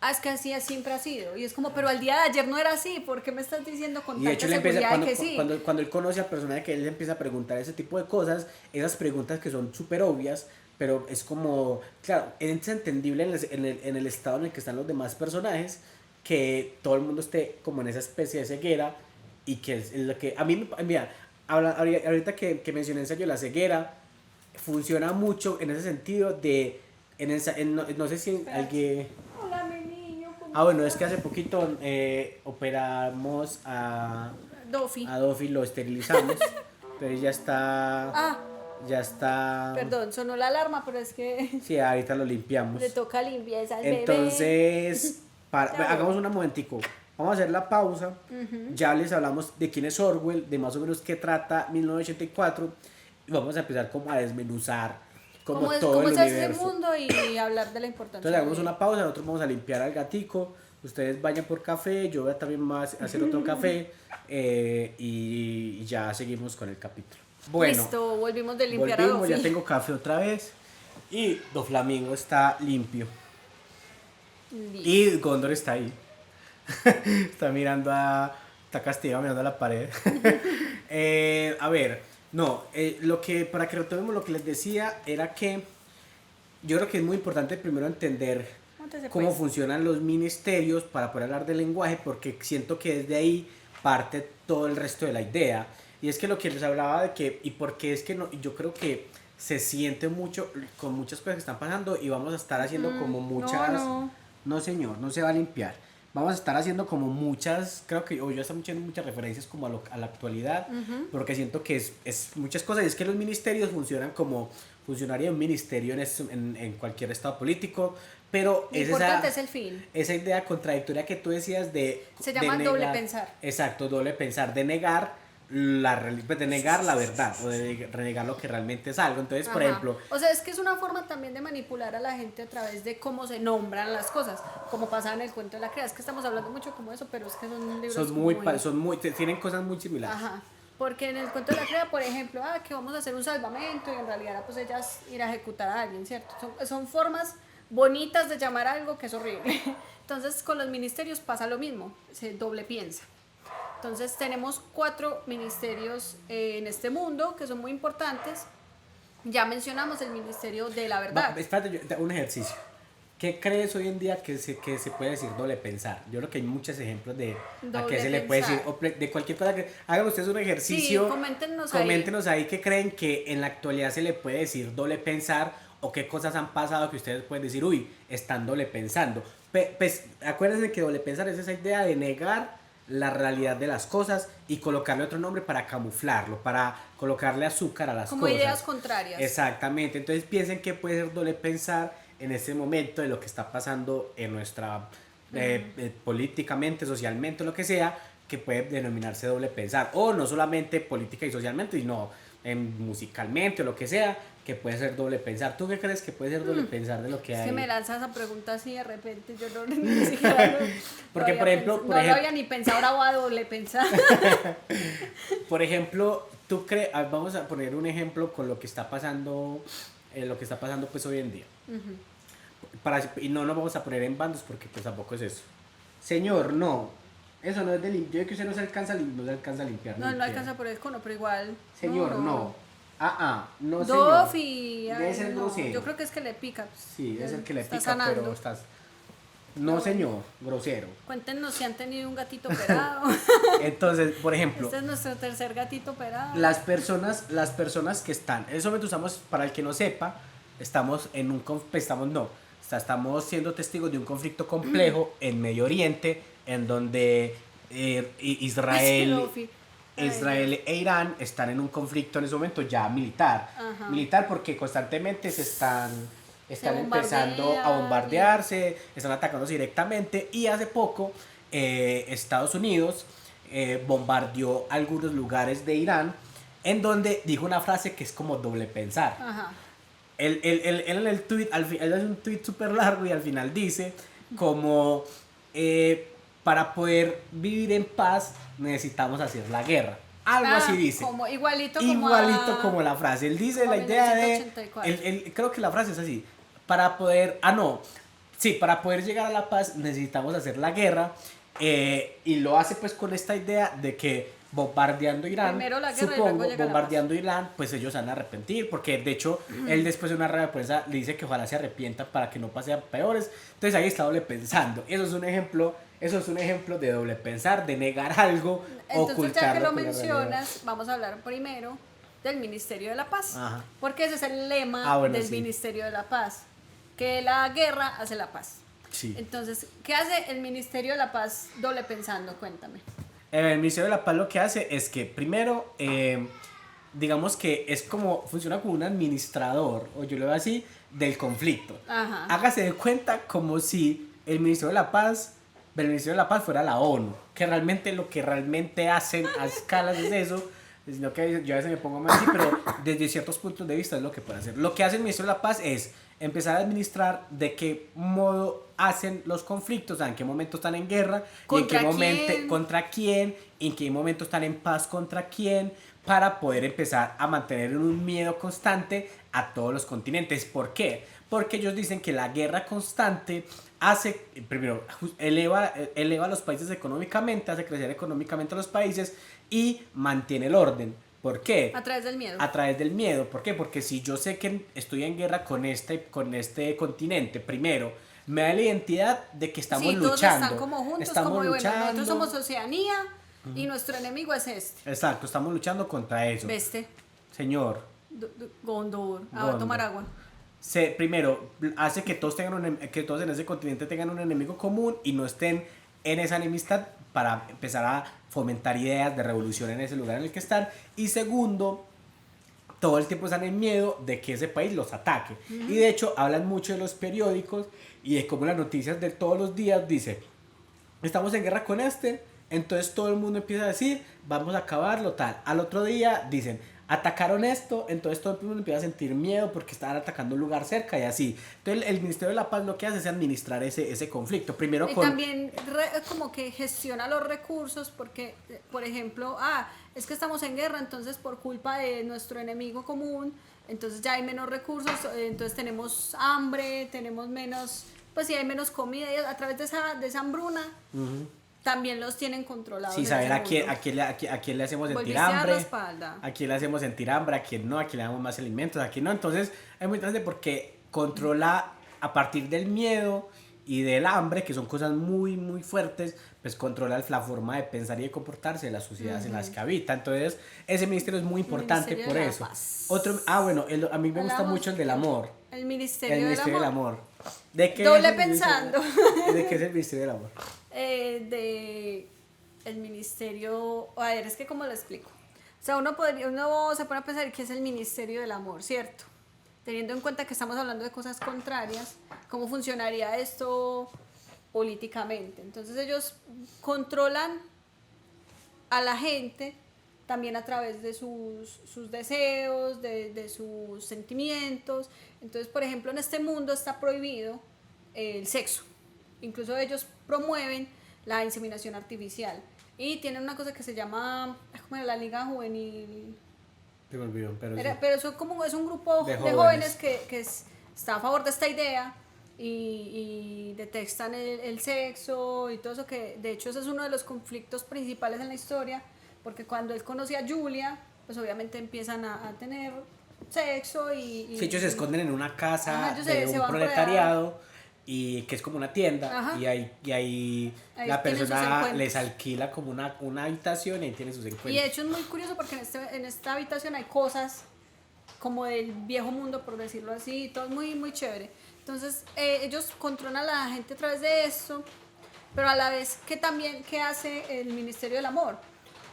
es que así siempre ha sido, y es como, pero al día de ayer no era así, ¿por qué me estás diciendo con Y de tanta hecho, seguridad de que sí? cuando él conoce al personaje, que él le empieza a preguntar ese tipo de cosas, esas preguntas que son súper obvias, pero es como, claro, es entendible en el estado en el que están los demás personajes, que todo el mundo esté como en esa especie de ceguera, y que es lo que, a mí, mira, ahorita que mencioné ensayo de la ceguera, funciona mucho en ese sentido no sé si alguien... Hola, mi niño. Bueno, es que hace poquito operamos Dofi. a Dofi, lo esterilizamos, pero ya está, Ah, ya está, perdón, sonó la alarma, pero es que sí, ahorita lo limpiamos. le toca limpieza al bebé. Entonces, Ya hagamos voy. una momentico, vamos a hacer la pausa, ya les hablamos de quién es Orwell, de más o menos qué trata 1984, y vamos a empezar como a desmenuzar como todo ¿Cómo el es ese universo. mundo y hablar de la importancia? Entonces hagamos una pausa, nosotros vamos a limpiar al gatico, ustedes vayan por café, yo voy a también más a hacer otro café y ya seguimos con el capítulo. Bueno, Listo, volvimos de limpiar a volvimos, Dofi. ya tengo café otra vez y Do Flamingo está limpio Listo. y Gondor está ahí. Está castigado mirando a la pared. A ver, no, para que retomemos lo que les decía era que yo creo que es muy importante primero entender Móntese, cómo pues. funcionan los ministerios para poder hablar del lenguaje, porque siento que desde ahí parte todo el resto de la idea. Y es que lo que les hablaba de que, y porque es que no, yo creo que se siente mucho con muchas cosas que están pasando y vamos a estar haciendo como muchas... No. No, señor, no se va a limpiar. Vamos a estar haciendo como muchas, creo que yo estoy haciendo muchas referencias como a la actualidad, porque siento que es muchas cosas. Y es que los ministerios funcionan como funcionaría un ministerio en cualquier estado político, pero Lo importante es el fin. esa idea contradictoria que tú decías Se llama doble pensar. Exacto, doble pensar, de negar de negar la verdad o de renegar lo que realmente es algo. Entonces, por Ajá. ejemplo, O sea, es que es una forma también de manipular a la gente a través de cómo se nombran las cosas, como pasaba en el cuento de la crea. Es que estamos hablando mucho como eso, pero es que son libros tienen cosas muy similares. Ajá. Porque en el cuento de la crea, por ejemplo, que vamos a hacer un salvamento y en realidad era pues ellas ir a ejecutar a alguien, ¿cierto? Son formas bonitas de llamar algo que es horrible. Entonces con los ministerios pasa lo mismo, se doble piensa. Entonces tenemos 4 ministerios en este mundo que son muy importantes. Ya mencionamos el Ministerio de la Verdad. Espérate, un ejercicio. ¿Qué crees hoy en día que se puede decir doble pensar? Yo creo que hay muchos ejemplos de a qué se le puede decir, de cualquier cosa que hagan ustedes un ejercicio. Sí, coméntenos ahí qué creen que en la actualidad se le puede decir doble pensar o qué cosas han pasado que ustedes pueden decir, uy, están doble pensando. Pues acuérdense que doble pensar es esa idea de negar la realidad de las cosas y colocarle otro nombre para camuflarlo, para colocarle azúcar a las Como cosas. ideas contrarias. Exactamente, entonces piensen que puede ser doble pensar en este momento de lo que está pasando en nuestra políticamente, socialmente, lo que sea, que puede denominarse doble pensar, o no solamente política y socialmente, sino musicalmente o lo que sea, que puede ser doble pensar. ¿Tú qué crees que puede ser doble pensar de lo que Es hay? que me lanzas esa pregunta así de repente, yo no ni siquiera Porque, por ejemplo, no lo había ni pensado, ahora voy a doble pensar. Por ejemplo, tú crees, vamos a poner un ejemplo con lo que está pasando, pues hoy en día. Y no nos vamos a poner en bandos porque pues tampoco es eso. Señor, no. Eso no es de limpiar. Yo creo que usted no se alcanza a limpiar. No alcanza por el cono, pero igual. Señor, no. No, señor. Dofi, Debe ser no. grosero. Yo creo que es que le pica. Sí, es el que le está pica, sanando. pero estás... No, señor, grosero. Cuéntenos si han tenido un gatito operado. Entonces, por ejemplo... Este es nuestro tercer gatito operado. Las personas que están... Eso me usamos, para el que no sepa, estamos siendo testigos de un conflicto complejo en Medio Oriente, en donde Israel e Irán están en un conflicto en ese momento ya militar. Ajá. Militar porque constantemente están empezando a bombardean. bombardearse, están atacándose directamente, y hace poco Estados Unidos bombardeó algunos lugares de Irán, en donde dijo una frase que es como doble pensar. Ajá. Él en el tweet, él hace un tweet súper largo y al final dice como para poder vivir en paz necesitamos hacer la guerra. Algo así dice. Igualito como la frase. Él dice la idea de... creo que la frase es así. Para poder llegar a la paz necesitamos hacer la guerra. Y lo hace pues con esta idea de que bombardeando Irán, Irán, pues ellos se van a arrepentir, porque de hecho él después de una rueda de prensa le dice que ojalá se arrepienta para que no pase a peores. Entonces ahí está doble pensando. Eso es un ejemplo de doble pensar, de negar algo, entonces, ocultarlo. ya que lo mencionas, vamos a hablar primero del Ministerio de la Paz. Ajá. Porque ese es el lema del Ministerio de la Paz, que la guerra hace la paz. Sí. Entonces, ¿qué hace el Ministerio de la Paz doble pensando? Cuéntame. El Ministerio de la Paz lo que hace es que primero, digamos que funciona como un administrador, o yo lo veo así, del conflicto. Ajá. Hágase de cuenta como si el Ministerio de la Paz fuera la ONU, que realmente lo que realmente hacen a escalas es eso, sino que yo a veces me pongo más así, pero desde ciertos puntos de vista es lo que puede hacer. Lo que hace el Ministerio de la Paz es empezar a administrar de qué modo hacen los conflictos, o sea, en qué momento están en guerra, y en qué momento contra quién, y en qué momento están en paz contra quién, para poder empezar a mantener un miedo constante a todos los continentes. ¿Por qué? Porque ellos dicen que la guerra constante eleva a los países económicamente, hace crecer económicamente a los países y mantiene el orden. ¿Por qué? A través del miedo. A través del miedo. ¿Por qué? Porque si yo sé que estoy en guerra con este continente, primero, me da la identidad de que estamos luchando. Todos están como juntos, estamos luchando. Bueno, nosotros somos Oceanía y nuestro enemigo es este. Exacto, estamos luchando contra eso. ¿Veste? Señor. Gondor. Va a tomar agua. Primero, hace que todos en ese continente tengan un enemigo común y no estén en esa enemistad, para empezar a fomentar ideas de revolución en ese lugar en el que están. Y segundo, todo el tiempo están en miedo de que ese país los ataque. Y de hecho hablan mucho de los periódicos y de cómo las noticias de todos los días dice: estamos en guerra con entonces todo el mundo empieza a decir vamos a acabarlo tal. Al otro día dicen atacaron esto, entonces todo el mundo empieza a sentir miedo porque estaban atacando un lugar cerca y así. Entonces el Ministerio de la Paz lo que hace es administrar ese conflicto. Primero también como que gestiona los recursos, porque, por ejemplo, es que estamos en guerra, entonces por culpa de nuestro enemigo común, entonces ya hay menos recursos, entonces tenemos hambre, tenemos menos, pues sí hay menos comida, y a través de esa hambruna. También los tienen controlados. Sí, saber a quién le hacemos sentir hambre. A quién le hacemos sentir hambre, a quién no, a quién le damos más alimentos, a quién no. Entonces es muy interesante porque controla a partir del miedo y del hambre, que son cosas muy, muy fuertes, pues controla la forma de pensar y de comportarse de las sociedades en las que habita. Entonces, ese ministerio es muy importante Ministerio por de la eso. Paz. Bueno, a mí me gusta Hablamos mucho el del amor. el El Ministerio del Ministerio del Amor. Amor. ¿De qué es Doble el Ministerio? pensando. ¿De qué es el Ministerio del Amor? De el ministerio, a ver, es que cómo lo explico. O sea, uno se pone a pensar qué es el Ministerio del Amor, ¿cierto? Teniendo en cuenta que estamos hablando de cosas contrarias, ¿cómo funcionaría esto políticamente? Entonces ellos controlan a la gente también a través de sus deseos, de sus sentimientos. Entonces, por ejemplo, en este mundo está prohibido el sexo. Incluso ellos promueven la inseminación artificial. Y tienen una cosa que se llama, ¿cómo era? La Liga Juvenil. Se me olvidó, pero sí. Pero eso es un grupo De de jóvenes que está a favor de esta idea y detestan el sexo y todo eso, que de hecho ese es uno de los conflictos principales en la historia, porque cuando él conoce a Julia, pues obviamente empiezan a tener sexo Sí, ellos se esconden en una casa ellos de se un van por allá. proletariado y que es como una tienda Ajá. y ahí Ahí la tienen sus persona encuentros. les alquila como una habitación y ahí tiene sus Y encuentros. de hecho es muy curioso porque en esta habitación hay cosas como del viejo mundo, por decirlo así, y todo es muy, muy chévere. Entonces, ellos controlan a la gente a través de eso, pero a la vez que también, ¿qué hace el Ministerio del Amor?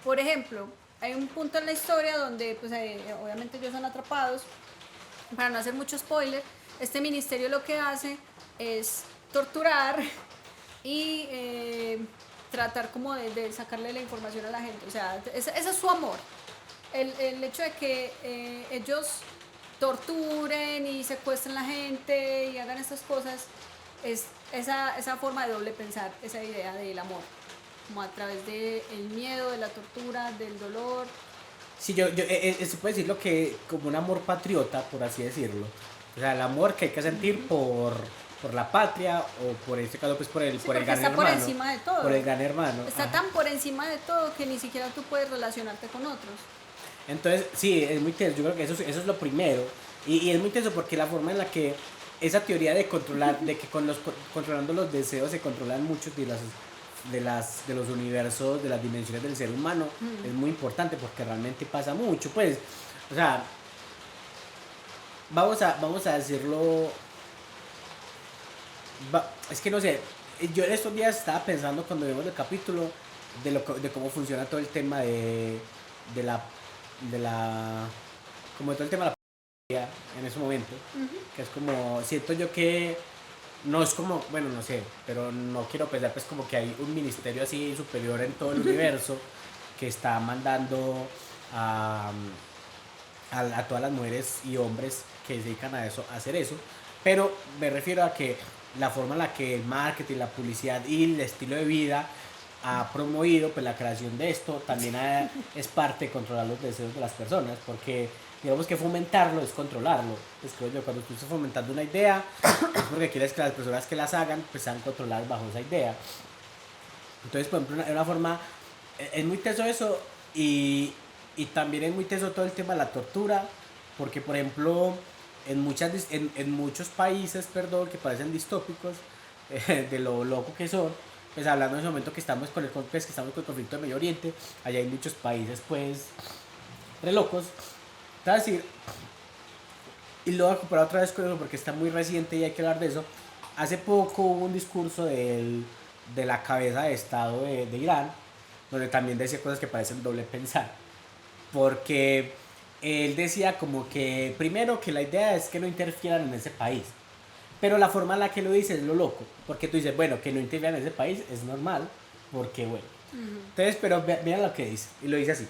Por ejemplo, hay un punto en la historia donde, pues, obviamente ellos son atrapados, para no hacer mucho spoiler, este ministerio lo que hace es torturar y tratar como de sacarle la información a la gente. O sea, ese es su amor. El hecho de que ellos torturen y secuestren a la gente y hagan estas cosas es esa forma de doble pensar, esa idea del amor, como a través del miedo, de la tortura, del dolor. Sí, se puede decirlo que como un amor patriota, por así decirlo. O sea, el amor que hay que sentir por la patria o por este caso, pues Sí, por el porque gran está hermano. por encima de todo. Por el gran hermano. Está Ajá. tan por encima de todo que ni siquiera tú puedes relacionarte con otros. Entonces, sí, es muy tenso. Yo creo que eso es lo primero. Y es muy tenso porque la forma en la que esa teoría de controlar, de que controlando los deseos se controlan muchos de los universos, de las dimensiones del ser humano, es muy importante porque realmente pasa mucho. Pues, o sea, vamos a decirlo. Es que no sé, yo en estos días estaba pensando cuando vimos el capítulo de cómo funciona todo el tema de la de la como de todo el tema de la policía en ese momento, que es como siento yo que no es como, bueno, no sé, pero no quiero pensar pues como que hay un ministerio así superior en todo el universo que está mandando a, a todas las mujeres y hombres que se dedican a eso, a hacer eso, pero me refiero a que la forma en la que el marketing, la publicidad y el estilo de vida ha promovido pues la creación de esto también es parte de controlar los deseos de las personas, porque digamos que fomentarlo es controlarlo. Pues creo yo, cuando tú estás fomentando una idea es porque quieres que las personas que las hagan pues sean controladas bajo esa idea. Entonces, por ejemplo, una forma, es muy teso eso y también es muy teso todo el tema de la tortura, porque por ejemplo, en muchos países, perdón, que parecen distópicos, de lo loco que son, pues hablando en ese momento que estamos con pues, que estamos con el conflicto de Medio Oriente, allá hay muchos países pues re locos, te voy a decir, y lo voy a comparar otra vez con eso porque está muy reciente y hay que hablar de eso. Hace poco hubo un discurso de la cabeza de Estado de Irán, donde también decía cosas que parecen doble pensar. Porque él decía como que, primero, que la idea es que no interfieran en ese país. Pero la forma en la que lo dice es lo loco. Porque tú dices, bueno, que no interfieran en ese país es normal, porque bueno. Entonces, pero mira lo que dice, y lo dice así.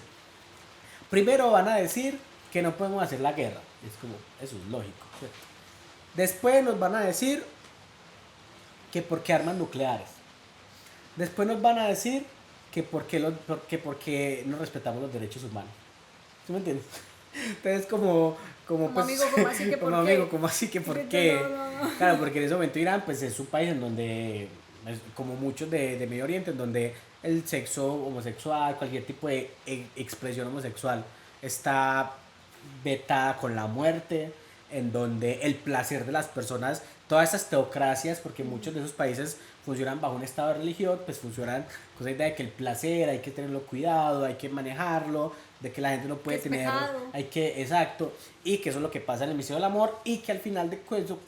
Primero van a decir que no podemos hacer la guerra. Es como, eso es lógico, ¿cierto? Después nos van a decir que porque armas nucleares. Después nos van a decir que porque no respetamos los derechos humanos. ¿Sí me entiendes? Entonces como pues, amigo, ¿cómo así que por como qué? amigo, como así que por qué. No. Claro, porque en ese momento Irán pues es un país en donde como muchos de Medio Oriente, en donde el sexo homosexual, cualquier tipo de expresión homosexual está vetada con la muerte, en donde el placer de las personas todas estas teocracias, porque muchos de esos países funcionan bajo un estado de religión, pues funcionan con esa idea de que el placer hay que tenerlo cuidado, hay que manejarlo, de que la gente no Que puede es tener, pecado. hay que, exacto, y que eso es lo que pasa en el misterio del amor, y que al final de eso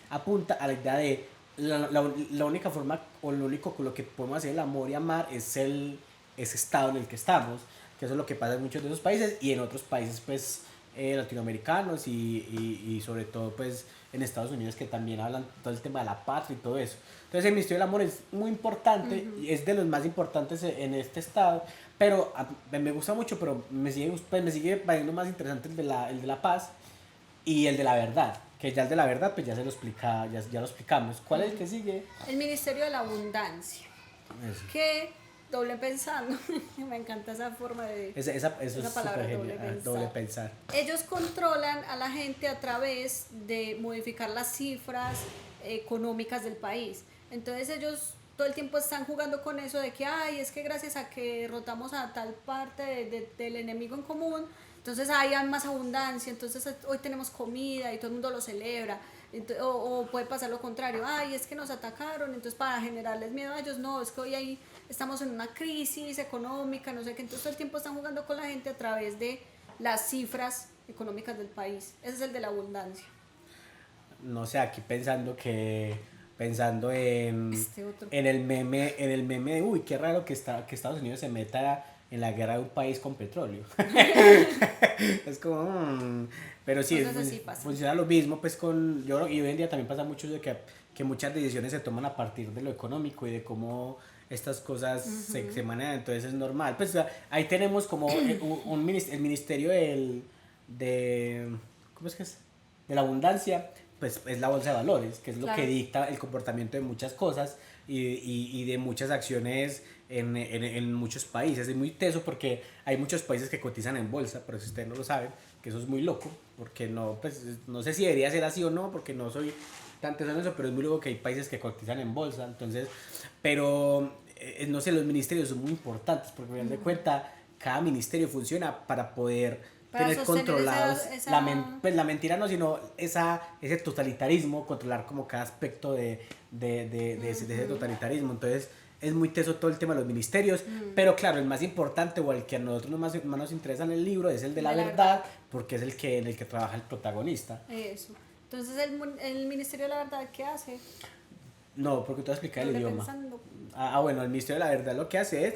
apunta a la idea de la única forma o lo único con lo que podemos hacer el amor y amar es ese estado en el que estamos, que eso es lo que pasa en muchos de esos países y en otros países pues latinoamericanos y sobre todo pues en Estados Unidos, que también hablan todo el tema de la patria y todo eso. Entonces el misterio del amor es muy importante, y es de los más importantes en este estado, pero me gusta mucho, pero me sigue pareciendo más interesante el de la paz y el de la verdad, que ya el de la verdad pues ya se lo explica, ya lo explicamos. ¿Cuál es el que sigue? El Ministerio de la Abundancia. Eso. Que doble pensando, me encanta esa forma de Eso esa es palabra súper doble genial, pensar. doble pensar. Ellos controlan a la gente a través de modificar las cifras económicas del país. Entonces ellos todo el tiempo están jugando con eso de que, ay, es que gracias a que derrotamos a tal parte del enemigo en común, entonces hay más abundancia, entonces hoy tenemos comida y todo el mundo lo celebra. O puede pasar lo contrario, ay, es que nos atacaron, entonces para generarles miedo a ellos, no, es que hoy ahí estamos en una crisis económica, no sé qué, entonces todo el tiempo están jugando con la gente a través de las cifras económicas del país. Ese es el de la abundancia. No sé, aquí pensando Este otro. en el meme de, uy, qué raro que Estados Unidos se meta en la guerra de un país con petróleo. Es como, pero sí, Cosas así pasan. funciona lo mismo, pues yo creo que hoy en día también pasa mucho de que muchas decisiones se toman a partir de lo económico y de cómo estas cosas se manejan, entonces es normal. Pues ahí tenemos como el ministerio ¿cómo es que es? De la abundancia, pues es la bolsa de valores, que es lo Claro. que dicta el comportamiento de muchas cosas y de muchas acciones en muchos países. Es muy teso porque hay muchos países que cotizan en bolsa, pero si ustedes no lo saben, que eso es muy loco, porque no, pues no sé si debería ser así o no, porque no soy tan teso en eso, pero es muy loco que hay países que cotizan en bolsa, entonces, pero no sé, los ministerios son muy importantes, porque me dan de cuenta, cada ministerio funciona para poder Para tener sostener controlados esa. pues la mentira no, sino ese totalitarismo, controlar como cada aspecto de ese totalitarismo. Entonces es muy teso todo el tema de los ministerios, pero claro, el más importante o el que a nosotros más nos interesa en el libro es el de la verdad, porque es en el que trabaja el protagonista. Eso. Entonces el Ministerio de la Verdad, ¿qué hace? No, porque te voy a explicar el Doble idioma. pensando. Bueno, el Ministerio de la Verdad lo que hace es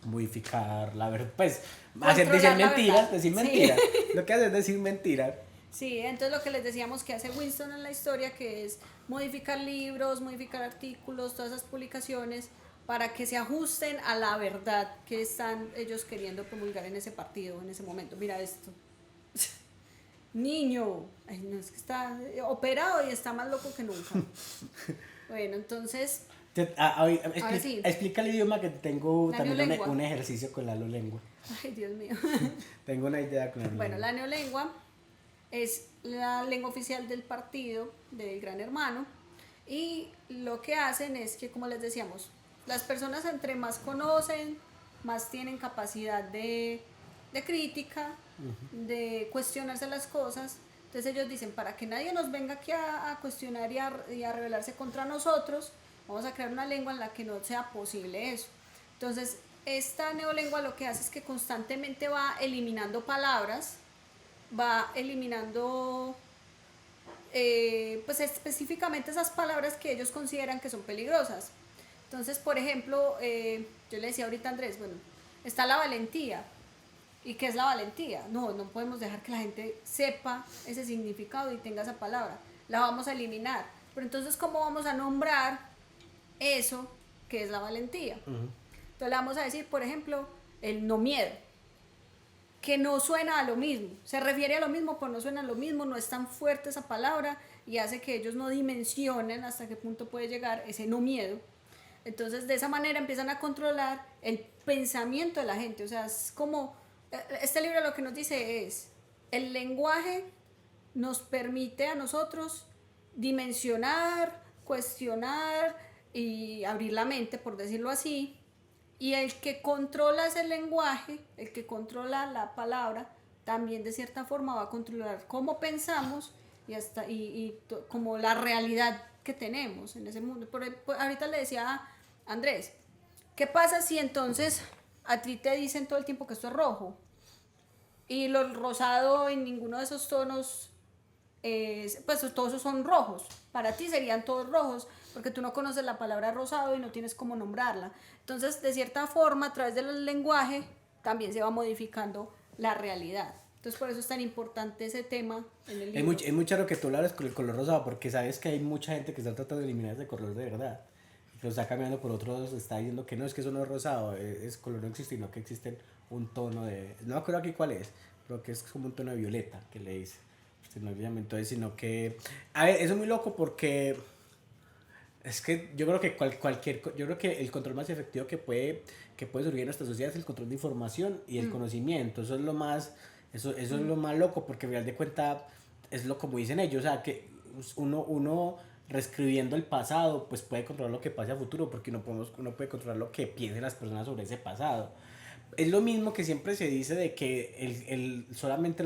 modificar la verdad, pues Controlar la verdad. decir Sí. mentiras. Lo que hace es decir mentiras. Sí, entonces lo que les decíamos que hace Winston en la historia, que es modificar libros, modificar artículos, todas esas publicaciones, para que se ajusten a la verdad que están ellos queriendo promulgar en ese partido, en ese momento. Mira esto. Niño, ay, no, es que está operado y está más loco que nunca. Bueno, entonces, sí. Explica el idioma, que tengo La también neolengua. un ejercicio con la lengua. Ay, Dios mío. Tengo una idea con la Bueno, neolengua. la neolengua es la lengua oficial del partido del Gran Hermano, y lo que hacen es que, como les decíamos, las personas entre más conocen, más tienen capacidad de crítica, de cuestionarse las cosas. Entonces ellos dicen, para que nadie nos venga aquí a cuestionar y a rebelarse contra nosotros, vamos a crear una lengua en la que no sea posible eso. Entonces, esta neolengua lo que hace es que constantemente va eliminando palabras, va eliminando pues específicamente esas palabras que ellos consideran que son peligrosas. Entonces, por ejemplo, yo le decía ahorita a Andrés, bueno, está la valentía. ¿Y qué es la valentía? No, no podemos dejar que la gente sepa ese significado y tenga esa palabra. La vamos a eliminar. Pero entonces, ¿cómo vamos a nombrar eso que es la valentía? Entonces le vamos a decir, por ejemplo, el no miedo, que no suena a lo mismo, se refiere a lo mismo, pero no suena a lo mismo, no es tan fuerte esa palabra y hace que ellos no dimensionen hasta qué punto puede llegar ese no miedo. Entonces, de esa manera empiezan a controlar el pensamiento de la gente. O sea, es como, este libro lo que nos dice es, el lenguaje nos permite a nosotros dimensionar, cuestionar y abrir la mente, por decirlo así, y el que controla ese lenguaje, el que controla la palabra, también de cierta forma va a controlar cómo pensamos como la realidad que tenemos en ese mundo. Ahorita le decía a Andrés, ¿qué pasa si entonces a ti te dicen todo el tiempo que esto es rojo? Y lo rosado en ninguno de esos tonos, pues todos esos son rojos. Para ti serían todos rojos, porque tú no conoces la palabra rosado y no tienes cómo nombrarla. Entonces, de cierta forma, a través del lenguaje, también se va modificando la realidad. Entonces, por eso es tan importante ese tema en el libro. Es muy charo que tú lo hables con el color rosado, porque sabes que hay mucha gente que está tratando de eliminar ese color de verdad. Que lo está cambiando por otros, está diciendo que no, es que eso no es rosado, es color no existe, sino que existe un tono de... No me acuerdo aquí cuál es, pero que es como un tono de violeta, que le dice. Entonces, sino que... A ver, eso es muy loco porque... Es que yo creo que yo creo que el control más efectivo que puede surgir en nuestra sociedad es el control de información y el conocimiento. Eso es lo más, eso es lo más loco, porque al final de cuentas es lo como dicen ellos, o sea, que uno reescribiendo el pasado, pues puede controlar lo que pase a futuro, porque uno puede controlar lo que piensen las personas sobre ese pasado. Es lo mismo que siempre se dice de que solamente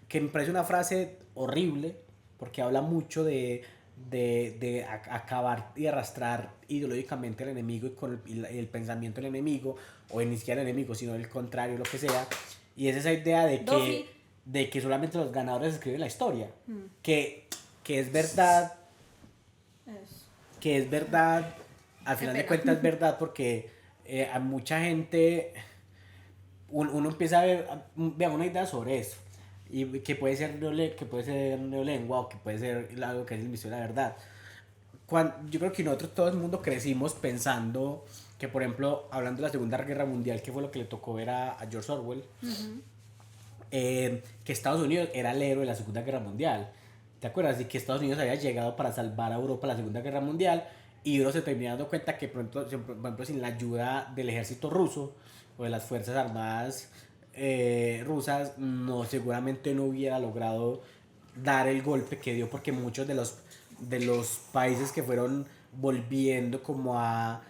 que me parece una frase horrible, porque habla mucho de acabar y arrastrar ideológicamente al enemigo y con el pensamiento del enemigo, o ni siquiera el enemigo, sino el contrario, lo que sea. Y es esa idea de que solamente los ganadores escriben la historia, que es verdad, que es verdad, al final de cuentas es verdad, porque a mucha gente uno empieza a ver una idea sobre eso, y que puede ser neolengua, o que puede ser algo que es el misterio de la verdad. Yo creo que nosotros, todo el mundo crecimos pensando que, por ejemplo, hablando de la Segunda Guerra Mundial, que fue lo que le tocó ver a George Orwell, que Estados Unidos era el héroe de la Segunda Guerra Mundial. ¿Te acuerdas? De que Estados Unidos había llegado para salvar a Europa en la Segunda Guerra Mundial, y uno se termina dando cuenta que, por ejemplo, sin la ayuda del ejército ruso o de las Fuerzas Armadas rusas, seguramente no hubiera logrado dar el golpe que dio, porque muchos de los países que fueron volviendo como a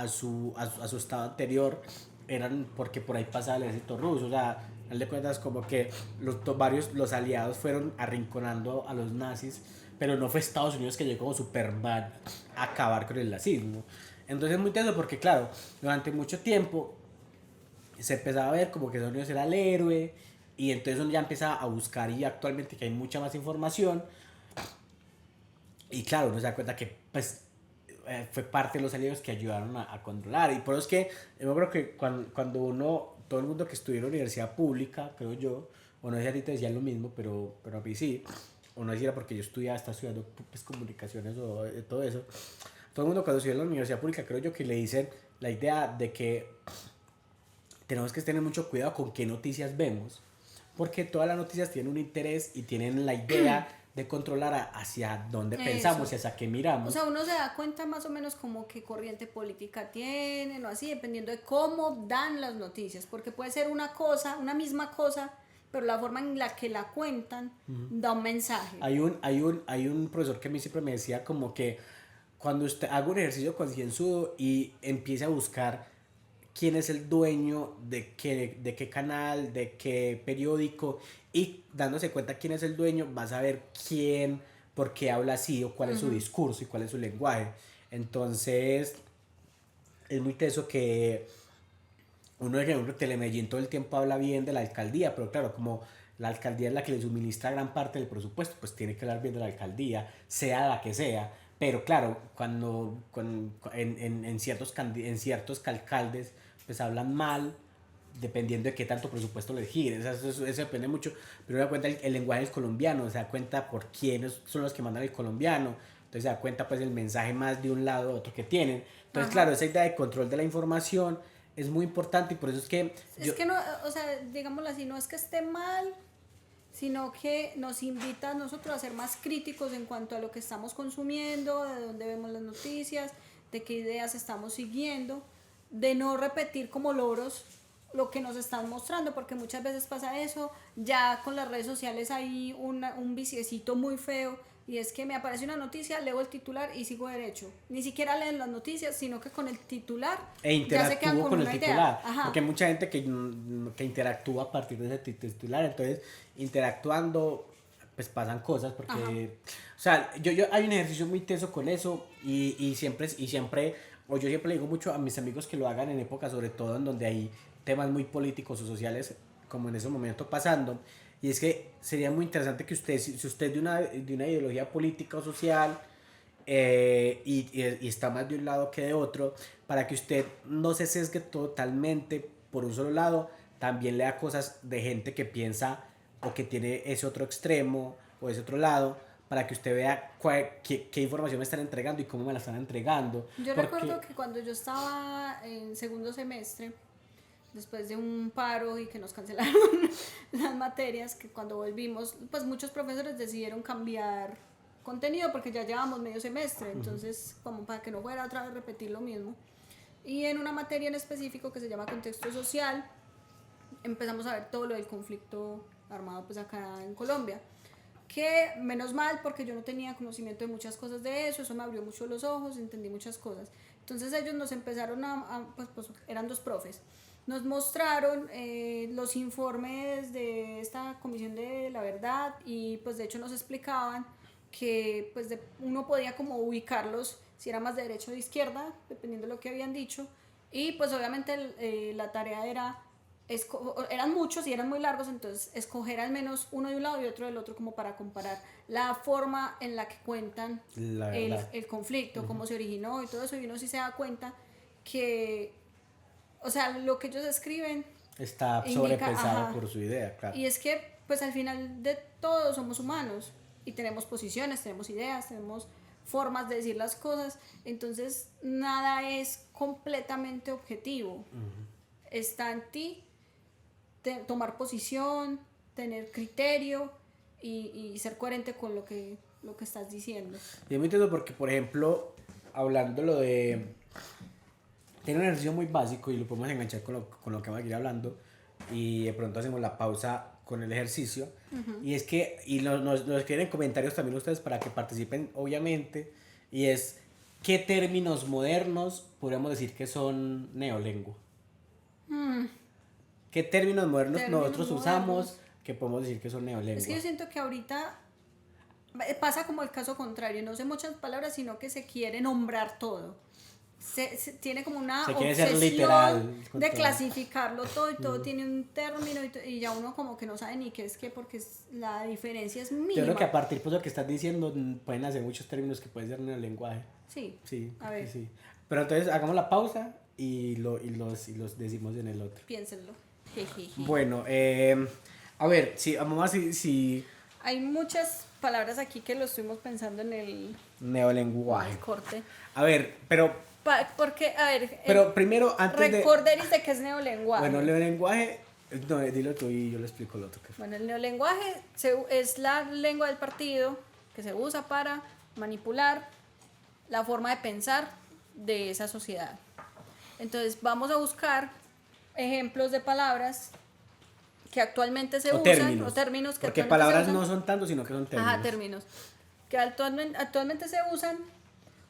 su estado anterior eran porque por ahí pasaba el ejército ruso. O sea, al de cuentas, como que los aliados fueron arrinconando a los nazis, pero no fue Estados Unidos que llegó como Superman a acabar con el nazismo. Entonces es muy tenso, porque claro, durante mucho tiempo se empezaba a ver como que Estados Unidos era el héroe, y entonces uno ya empieza a buscar, y actualmente que hay mucha más información, y claro, uno se da cuenta que pues fue parte de los aliados que ayudaron a controlar. Y por eso es que yo creo que cuando todo el mundo que estudió en la universidad pública, creo yo, o no sé si a ti te decían lo mismo, pero a mí sí, o no sé si era porque yo estaba estudiando pues, comunicaciones o todo eso, todo el mundo cuando estudia en la universidad pública, creo yo que le dicen la idea de que tenemos que tener mucho cuidado con qué noticias vemos, porque todas las noticias tienen un interés y tienen la idea de controlar hacia dónde pensamos y hacia qué miramos. O sea, uno se da cuenta más o menos como qué corriente política tienen o así, dependiendo de cómo dan las noticias, porque puede ser una misma cosa, pero la forma en la que la cuentan da un mensaje. Hay un profesor que a mí siempre me decía como que cuando usted haga un ejercicio concienzudo y empiece a buscar quién es el dueño de qué canal, de qué periódico, y dándose cuenta quién es el dueño, vas a ver por qué habla así, o cuál es su discurso y cuál es su lenguaje. Entonces, es muy teso que uno, de ejemplo, Telemedellín todo el tiempo habla bien de la alcaldía, pero claro, como la alcaldía es la que le suministra gran parte del presupuesto, pues tiene que hablar bien de la alcaldía, sea la que sea. Pero claro, en ciertos alcaldes pues hablan mal, dependiendo de qué tanto presupuesto les gire. O sea, eso depende mucho. Pero se da cuenta el lenguaje del colombiano, se da cuenta por quiénes son los que mandan el colombiano. Entonces se da cuenta pues el mensaje más de un lado o otro que tienen. Entonces, claro, esa idea de control de la información es muy importante, y por eso es que... Es que no, o sea, digámoslo así, no es que esté mal, sino que nos invita a nosotros a ser más críticos en cuanto a lo que estamos consumiendo, de dónde vemos las noticias, de qué ideas estamos siguiendo, de no repetir como loros lo que nos están mostrando, porque muchas veces pasa eso. Ya con las redes sociales hay un viciecito muy feo, y es que me aparece una noticia, leo el titular y sigo derecho. Ni siquiera leen las noticias, sino que con el titular ya se quedan con el titular. Porque hay mucha gente que interactúa a partir de ese titular. Entonces, interactuando, pues pasan cosas porque, Ajá. o sea, yo hay un ejercicio muy teso con eso y siempre, o yo siempre le digo mucho a mis amigos que lo hagan en épocas, sobre todo en donde hay temas muy políticos o sociales, como en ese momento pasando, y es que sería muy interesante que usted, si usted de una ideología política o social, y está más de un lado que de otro, para que usted no se sesgue totalmente por un solo lado, también lea cosas de gente que piensa o que tiene ese otro extremo o ese otro lado, para que usted vea qué información me están entregando y cómo me la están entregando. Yo recuerdo Porque, que cuando yo estaba en segundo semestre, después de un paro y que nos cancelaron las materias, que cuando volvimos, pues muchos profesores decidieron cambiar contenido porque ya llevábamos medio semestre, entonces como para que no fuera otra vez repetir lo mismo. Y en una materia en específico que se llama contexto social, empezamos a ver todo lo del conflicto armado pues acá en Colombia, que menos mal porque yo no tenía conocimiento de muchas cosas de eso me abrió mucho los ojos, entendí muchas cosas. Entonces ellos nos empezaron pues eran dos profes, nos mostraron los informes de esta Comisión de la Verdad y pues de hecho nos explicaban que pues uno podía como ubicarlos si era más de derecha o de izquierda, dependiendo de lo que habían dicho, y pues obviamente la tarea era eran muchos y eran muy largos, entonces escoger al menos uno de un lado y otro del otro como para comparar la forma en la que cuentan el conflicto, cómo se originó y todo eso, y uno sí se da cuenta que, o sea, lo que ellos escriben está indica, sobrepensado por su idea, claro. y es que pues al final de todo somos humanos y tenemos posiciones, tenemos ideas, tenemos formas de decir las cosas, entonces nada es completamente objetivo. Está en ti tomar posición, tener criterio y ser coherente con lo que estás diciendo. Y es muy interesante porque, por ejemplo, hablando lo de... Tiene un ejercicio muy básico y lo podemos enganchar con lo que vamos a ir hablando y de pronto hacemos la pausa con el ejercicio. Y es que, y nos quieren comentarios también ustedes para que participen, obviamente, y es, ¿qué términos modernos podríamos decir que son neolengua? ¿Qué términos modernos nosotros usamos que podemos decir que son neolengua? Es que yo siento que ahorita pasa como el caso contrario, no sé muchas palabras, sino que se quiere nombrar todo. Se tiene como una obsesión de clasificarlo todo y todo tiene un término y ya uno como que no sabe ni qué es qué porque la diferencia es mínima. Yo creo que a partir de lo que estás diciendo pueden hacer muchos términos que pueden ser neolenguaje. Sí. Sí, a ver. Sí. Pero entonces hagamos la pausa y los decimos en el otro. Piénsenlo. Bueno, a ver, vamos a si hay muchas palabras aquí que lo estuvimos pensando en el neolenguaje. corte. A ver, pero porque, a ver, pero primero, antes recorderis de qué es neolenguaje. Bueno, el neolenguaje, no, dilo tú y yo le explico lo otro. Bueno, el neolenguaje es la lengua del partido que se usa para manipular la forma de pensar de esa sociedad. Entonces, vamos a buscar ejemplos de palabras que actualmente se usan, o términos que porque palabras no son tanto, sino que son términos. Ajá, términos que actualmente se usan,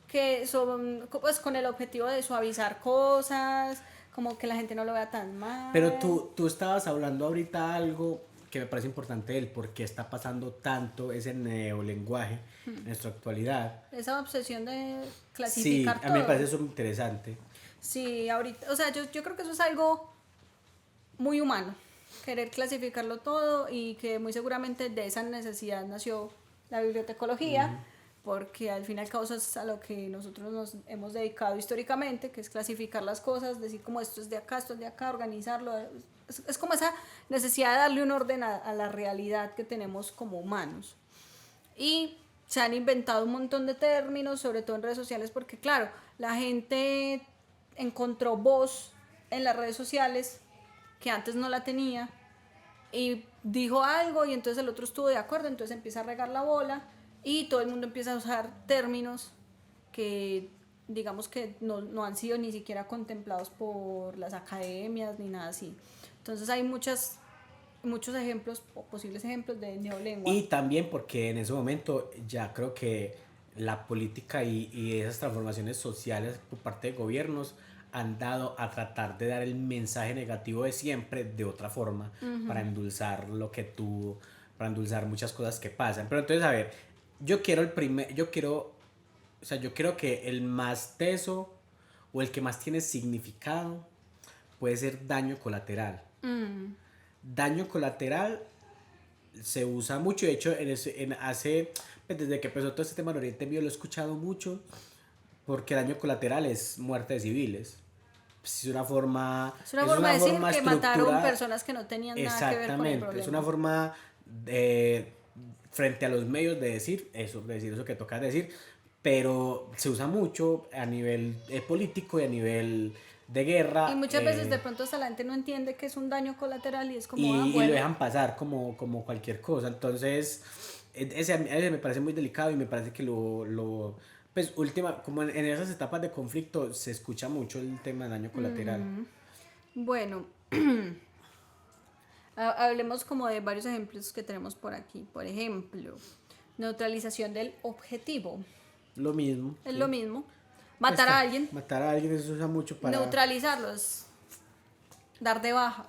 que son pues con el objetivo de suavizar cosas, como que la gente no lo vea tan mal. Pero tú estabas hablando ahorita algo que me parece importante, el por qué está pasando tanto ese neolenguaje en nuestra actualidad. Esa obsesión de clasificar todo. Sí, a mí me parece eso interesante. Sí, ahorita, o sea, yo creo que eso es algo muy humano, querer clasificarlo todo y que muy seguramente de esa necesidad nació la bibliotecología, porque al fin y al cabo eso es a lo que nosotros nos hemos dedicado históricamente, que es clasificar las cosas, decir como esto es de acá, organizarlo. Es como esa necesidad de darle un orden a la realidad que tenemos como humanos. Y se han inventado un montón de términos, sobre todo en redes sociales, porque claro, la gente encontró voz en las redes sociales que antes no la tenía y dijo algo y entonces el otro estuvo de acuerdo, entonces empieza a regar la bola y todo el mundo empieza a usar términos que digamos que no han sido ni siquiera contemplados por las academias ni nada así. Entonces hay muchos ejemplos o posibles ejemplos de neolengua. Y también porque en ese momento ya creo que la política y esas transformaciones sociales por parte de gobiernos han dado a tratar de dar el mensaje negativo de siempre de otra forma, para endulzar lo que tú para endulzar muchas cosas que pasan. Pero entonces, a ver, yo creo que el más teso o el que más tiene significado puede ser daño colateral. Daño colateral se usa mucho, de hecho, desde que empezó todo este tema en Oriente Medio lo he escuchado mucho, porque daño colateral es muerte de civiles. Pues Es una forma de decir que mataron estructurada. personas que no tenían nada que ver con el Exactamente, problema. es una forma frente a los medios de decir eso que toca decir, pero se usa mucho a nivel político y a nivel de guerra. Y muchas veces de pronto hasta la gente no entiende que es un daño colateral y es como, y bueno. lo dejan pasar como cualquier cosa. Entonces, ese me parece muy delicado y me parece que pues como en esas etapas de conflicto se escucha mucho el tema de daño colateral. Bueno, hablemos como de varios ejemplos que tenemos por aquí. Por ejemplo, neutralización del objetivo. Lo mismo. Es sí. lo mismo. Matar a alguien. Matar a alguien, eso se usa mucho para... Neutralizarlos. Dar de baja.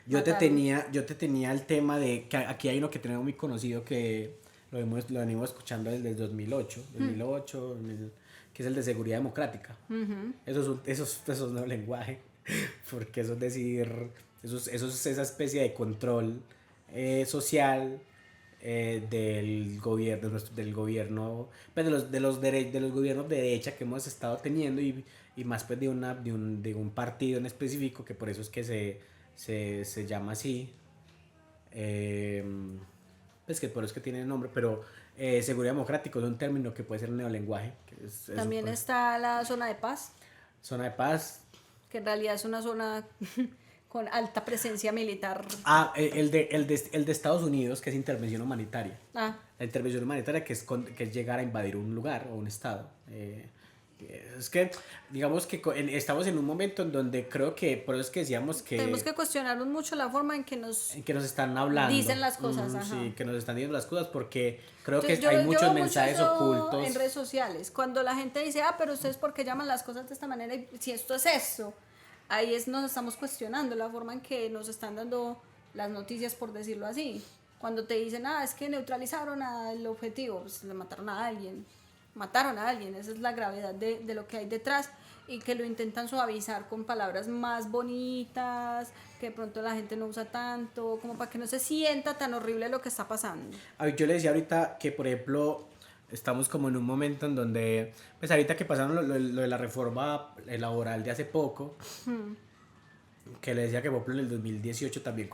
Yo te tenía el tema de que aquí hay uno que tenemos muy conocido que lo venimos escuchando desde el 2008, que es el de seguridad democrática. Eso es no lenguaje, porque eso es decir, eso es esa especie de control social del gobierno, pues de los gobiernos de derecha que hemos estado teniendo y más pues de un partido en específico, que por eso es que se llama así, pues que por eso es que tiene el nombre, pero seguridad democrático es un término que puede ser neolenguaje. También está la zona de paz. Zona de paz. Que en realidad es una zona con alta presencia militar. El de Estados Unidos, que es intervención humanitaria. La intervención humanitaria que es llegar a invadir un lugar o un estado. Es que, digamos que estamos en un momento en donde creo que, por eso es que decíamos que... Tenemos que cuestionarnos mucho la forma en que nos están hablando. Dicen las cosas, ajá. Sí, que nos están diciendo las cosas, porque creo que hay muchos mensajes ocultos. En redes sociales, cuando la gente dice, pero ustedes ¿por qué llaman las cosas de esta manera? Y si esto es eso, ahí nos estamos cuestionando la forma en que nos están dando las noticias, por decirlo así. Cuando te dicen, es que neutralizaron al objetivo, pues le mataron a alguien, esa es la gravedad de lo que hay detrás, y que lo intentan suavizar con palabras más bonitas, que de pronto la gente no usa tanto, como para que no se sienta tan horrible lo que está pasando. Yo le decía ahorita que, por ejemplo, estamos como en un momento en donde, pues ahorita que pasaron lo de la reforma laboral de hace poco, que le decía que, por ejemplo, en el 2018 también,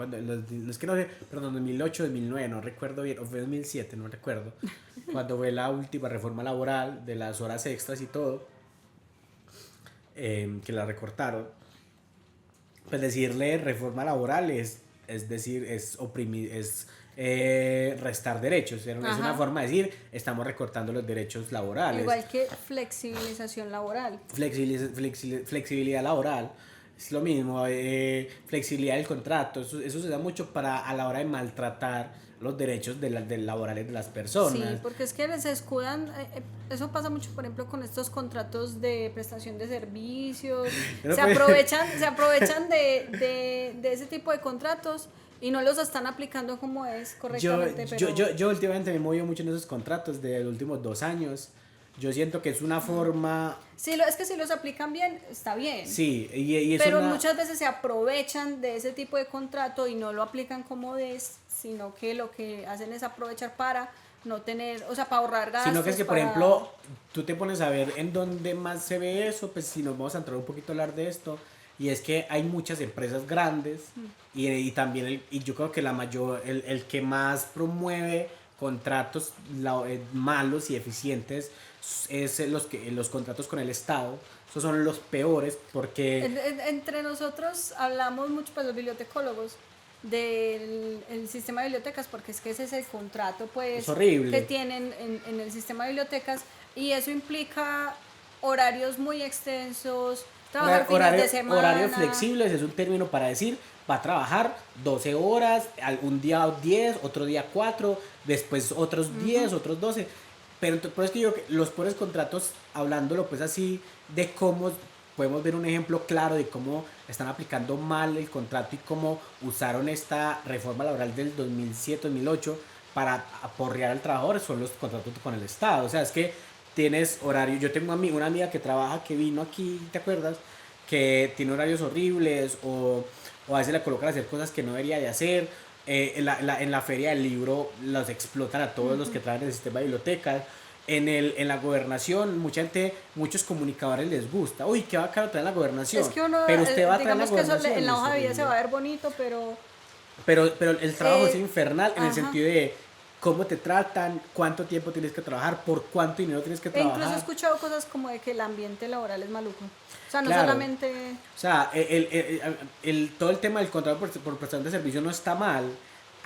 es que no sé, perdón, 2008, 2009, no recuerdo bien, o fue 2007, no recuerdo, cuando fue la última reforma laboral de las horas extras y todo, que la recortaron, pues decirle reforma laboral es decir, es oprimir, es restar derechos, es una forma de decir, estamos recortando los derechos laborales. Igual que flexibilización laboral. Flexibilidad laboral. Es lo mismo, flexibilidad del contrato, eso se da mucho a la hora de maltratar los derechos laborales de las personas. Sí, porque es que se escudan, eso pasa mucho, por ejemplo, con estos contratos de prestación de servicios, se aprovechan de ese tipo de contratos y no los están aplicando como es correctamente. Yo últimamente me he movido mucho en esos contratos de los últimos 2 años. Yo siento que es una forma... Sí, es que si los aplican bien, está bien. Sí, pero muchas veces se aprovechan de ese tipo de contrato y no lo aplican como es, sino que lo que hacen es aprovechar para no tener, o sea, para ahorrar gastos. Sino que es que, por ejemplo, tú te pones a ver en dónde más se ve eso, pues si nos vamos a entrar un poquito a hablar de esto, y es que hay muchas empresas grandes y también, y yo creo que el que más promueve contratos malos y eficientes es los contratos con el Estado. Esos son los peores porque... Entre nosotros hablamos mucho, pues los bibliotecólogos, del sistema de bibliotecas, porque es que ese es el contrato, pues, es horrible, que tienen en el sistema de bibliotecas, y eso implica horarios muy extensos, trabajar fines de semana. Horarios flexibles es un término para decir, va a trabajar 12 horas, un día 10, otro día 4, después otros 10, otros 12. Pero es que yo los pobres contratos, hablándolo pues así, de cómo podemos ver un ejemplo claro de cómo están aplicando mal el contrato y cómo usaron esta reforma laboral del 2007-2008 para aporrear al trabajador, son los contratos con el Estado. O sea, es que tienes horario. Yo tengo una amiga que trabaja, que vino aquí, ¿te acuerdas? Que tiene horarios horribles o a veces le colocan a hacer cosas que no debería de hacer. En la feria del libro los explotan a todos los que trabajan en el sistema de bibliotecas. En la gobernación, muchos comunicadores les gusta. Uy, qué bacano traer la gobernación. Es que uno, pero usted va a traer la digamos que eso gobernación. en la es hoja de vida se va a horrible. ver bonito, pero Pero el trabajo es infernal en el ajá. sentido de cómo te tratan, cuánto tiempo tienes que trabajar, por cuánto dinero tienes que E incluso he trabajar. escuchado cosas como de que el ambiente laboral es maluco. O sea, no Claro. solamente... O sea, todo el tema del contrato por prestación de servicio no está mal.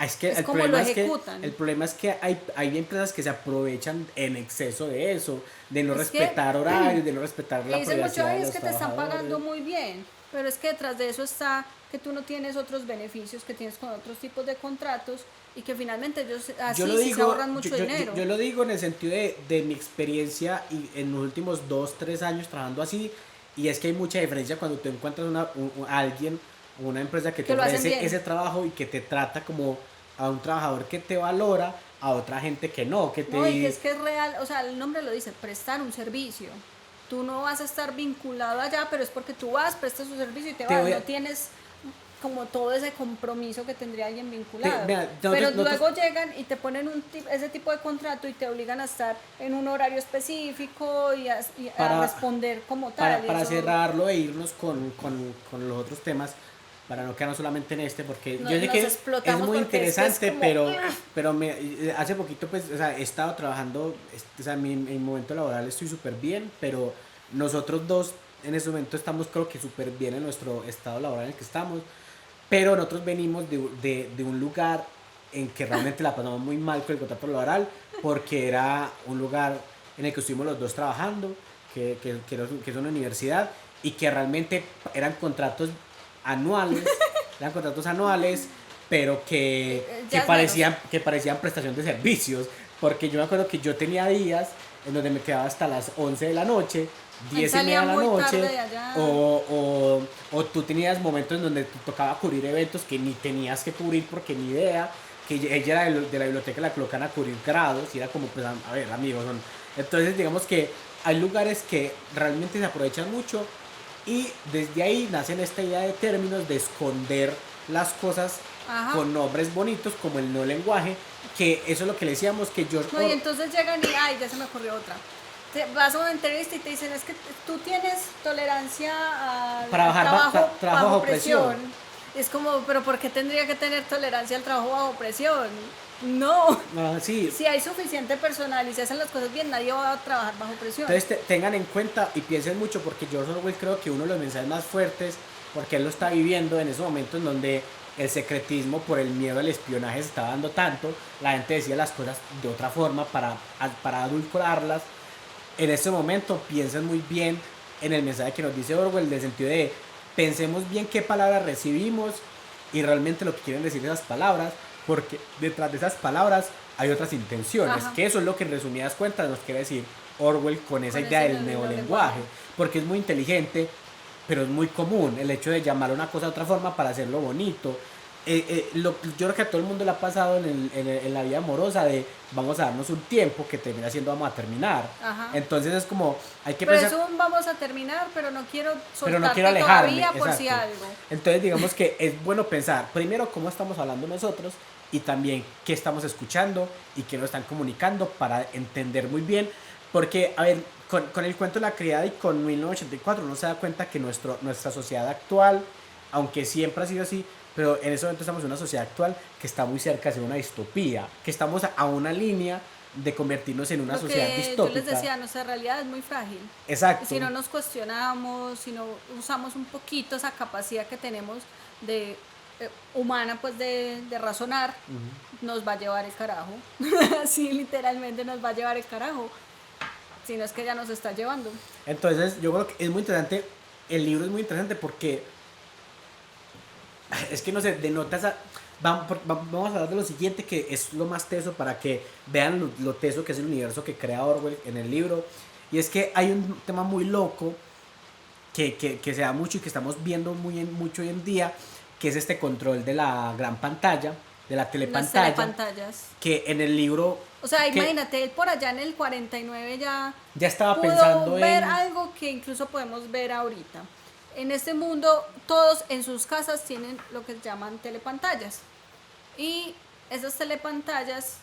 Es que Es el como problema lo es que ejecutan. el problema es que hay empresas que se aprovechan en exceso de eso, de no Es que- respetar horarios, de no respetar la Y dicen mucho, privacidad ay, de es los que te están trabajadores. pagando muy bien, pero es que detrás de eso está que tú no tienes otros beneficios que tienes con otros tipos de contratos y que finalmente ellos así Yo lo sí digo, se ahorran mucho dinero. yo lo digo en el sentido de mi experiencia y en los últimos 2-3 años trabajando así, y es que hay mucha diferencia cuando tú encuentras a alguien o una empresa que te Que lo hacen ofrece bien. ese trabajo y que te trata como a un trabajador que te valora, a otra gente que no, que te... No, y que es real, o sea, el nombre lo dice, prestar un servicio. Tú no vas a estar vinculado allá, pero es porque tú vas, prestas tu servicio y te Te vas. voy a- No tienes como todo ese compromiso que tendría alguien vinculado. vea, pero nosotros- luego llegan y te ponen ese tipo de contrato y te obligan a estar en un horario específico y a Para- responder como tal. y para eso- cerrarlo e irnos con los otros temas, para no quedarnos solamente en este, porque No- yo sé nos que es explotamos muy porque es que es interesante, como- pero hace poquito, pues, o sea, he estado trabajando, o sea, en mi momento laboral estoy súper bien, pero nosotros dos en ese momento estamos, creo que súper bien en nuestro estado laboral en el que estamos, pero nosotros venimos de un lugar en que realmente la pasamos muy mal con el contrato laboral, porque era un lugar en el que estuvimos los dos trabajando, que es una universidad, y que realmente eran contratos anuales, pero Ya es que parecían prestación de servicios, porque yo me acuerdo que yo tenía días en donde me quedaba hasta las 11 de la noche, 10 y salía media de la muy tarde noche, de allá. o tú tenías momentos en donde te tocaba cubrir eventos que ni tenías que cubrir porque ni idea, que ella era de la biblioteca, la colocan a cubrir grados, y era como, pues, a ver, amigos, entonces digamos que hay lugares que realmente se aprovechan mucho, y desde ahí nacen esta idea de términos de esconder las cosas Ajá. con nombres bonitos como el no lenguaje, que eso es lo que le decíamos que George No, y entonces llegan y, ay, ya se me ocurrió otra. Vas a una entrevista y te dicen, es que tú tienes tolerancia al Para bajar trabajo bajo presión. presión. Es como, pero ¿por qué tendría que tener tolerancia al trabajo bajo presión? No. sí. Si hay suficiente personal y se hacen las cosas bien, nadie va a trabajar bajo presión. Entonces tengan en cuenta y piensen mucho, porque George Orwell creo que uno de los mensajes más fuertes, porque él lo está viviendo en esos momentos en donde el secretismo por el miedo al espionaje se estaba dando tanto, la gente decía las cosas de otra forma para adulcorarlas. En este momento piensen muy bien en el mensaje que nos dice Orwell, en el sentido de pensemos bien qué palabras recibimos y realmente lo que quieren decir esas palabras, porque detrás de esas palabras hay otras intenciones. Ajá. Que eso es lo que en resumidas cuentas nos quiere decir Orwell con esa Con idea ese del neolenguaje. neolenguaje, porque es muy inteligente, pero es muy común el hecho de llamar una cosa de otra forma para hacerlo bonito. Yo creo que a todo el mundo le ha pasado en la vida amorosa de vamos a darnos un tiempo, que termina siendo vamos a terminar. Ajá. Entonces es como hay que Pero pensar, es un vamos a terminar, pero no quiero soltarte pero no quiero alejarme, todavía por si exacto. algo. Entonces digamos que es bueno pensar primero cómo estamos hablando nosotros, y también qué estamos escuchando y qué nos están comunicando, para entender muy bien, porque a ver, con el cuento de la criada y con 1984 uno se da cuenta que nuestra sociedad actual, aunque siempre ha sido así, pero en ese momento estamos en una sociedad actual que está muy cerca de ser una distopía, que estamos a una línea de convertirnos en una Lo sociedad que distópica. yo les decía, nuestra realidad es muy frágil. Exacto. Si no nos cuestionamos, si no usamos un poquito esa capacidad que tenemos de humana, pues de razonar, nos va a llevar el carajo. Sí, literalmente nos va a llevar el carajo. Si no es que ya nos está llevando. Entonces yo creo que es muy interesante, el libro es muy interesante porque es que no sé, denota esa... Vamos a hablar de lo siguiente, que es lo más teso para que vean lo teso que es el universo que crea Orwell en el libro. Y es que hay un tema muy loco que se da mucho y que estamos viendo mucho hoy en día, que es este control de la gran pantalla, de la Las telepantalla, telepantallas. que en el libro O sea, que imagínate, él por allá en el 49 ya estaba pudo pensando ver en... algo que incluso podemos ver ahorita. En este mundo, todos en sus casas tienen lo que llaman telepantallas. Y esas telepantallas,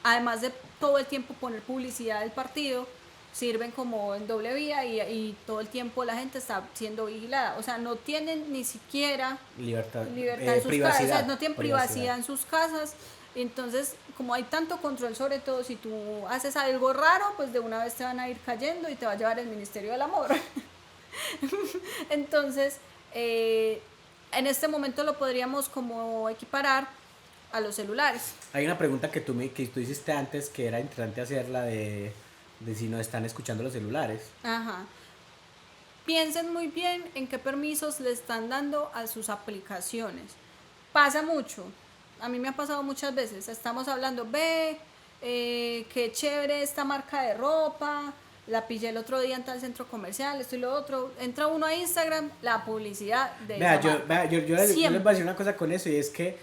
además de todo el tiempo poner publicidad del partido, sirven como en doble vía y todo el tiempo la gente está siendo vigilada. O sea, no tienen ni siquiera Libertad, libertad en sus casas, o privacidad. sea, no tienen privacidad en sus casas. Entonces, como hay tanto control sobre todo, si tú haces algo raro, pues de una vez te van a ir cayendo y te va a llevar el Ministerio del Amor. Entonces, en este momento lo podríamos como equiparar a los celulares. Hay una pregunta que que tú hiciste antes que era interesante hacerla de si nos están escuchando los celulares. Ajá. Piensen muy bien en qué permisos le están dando a sus aplicaciones. Pasa mucho. A mí me ha pasado muchas veces. Estamos hablando, qué chévere esta marca de ropa. La pillé el otro día en tal centro comercial, esto y lo otro. Entra uno a Instagram, la publicidad de esa marca. Yo les voy a Siempre. decir una cosa con eso y es que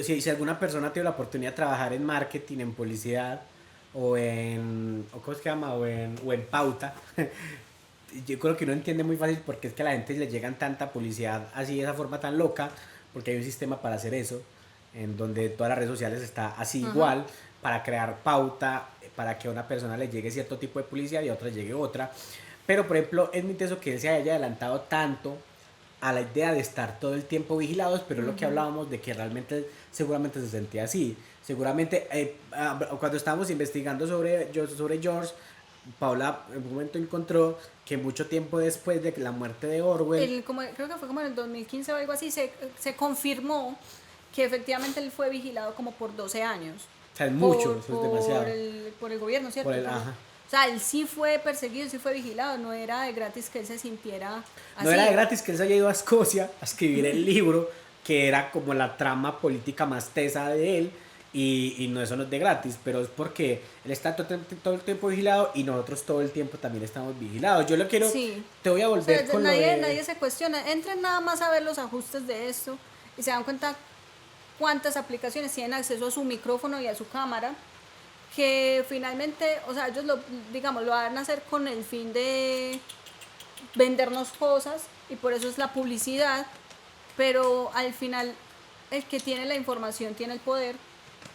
si alguna persona tiene la oportunidad de trabajar en marketing, en publicidad o ¿cómo se llama? O en pauta, yo creo que uno entiende muy fácil porque es que a la gente le llegan tanta publicidad así de esa forma tan loca, porque hay un sistema para hacer eso, en donde todas las redes sociales está así igual, para crear pauta, para que a una persona le llegue cierto tipo de publicidad y a otra le llegue otra. Pero por ejemplo, es muy teso que él se haya adelantado tanto a la idea de estar todo el tiempo vigilados, pero es lo que hablábamos de que realmente seguramente se sentía así. Seguramente cuando estábamos investigando sobre George, Paula en un momento encontró que mucho tiempo después de la muerte de Orwell, Creo que fue como en el 2015 o algo así, se confirmó que efectivamente él fue vigilado como por 12 años. o sea, es mucho, eso es demasiado. Por el gobierno, ¿cierto? Ajá. O sea, él sí fue perseguido, sí fue vigilado, no era de gratis que él se sintiera así. No era de gratis que él se haya ido a Escocia a escribir el libro, que era como la trama política más tesa de él, y no, eso no es de gratis, pero es porque él está todo el tiempo vigilado y nosotros todo el tiempo también estamos vigilados. Yo lo quiero, Sí. te voy a volver O sea, con nadie se cuestiona. Entren nada más a ver los ajustes de esto y se dan cuenta cuántas aplicaciones tienen acceso a su micrófono y a su cámara, que finalmente, o sea, ellos digamos, lo van a hacer con el fin de vendernos cosas y por eso es la publicidad, pero al final el que tiene la información tiene el poder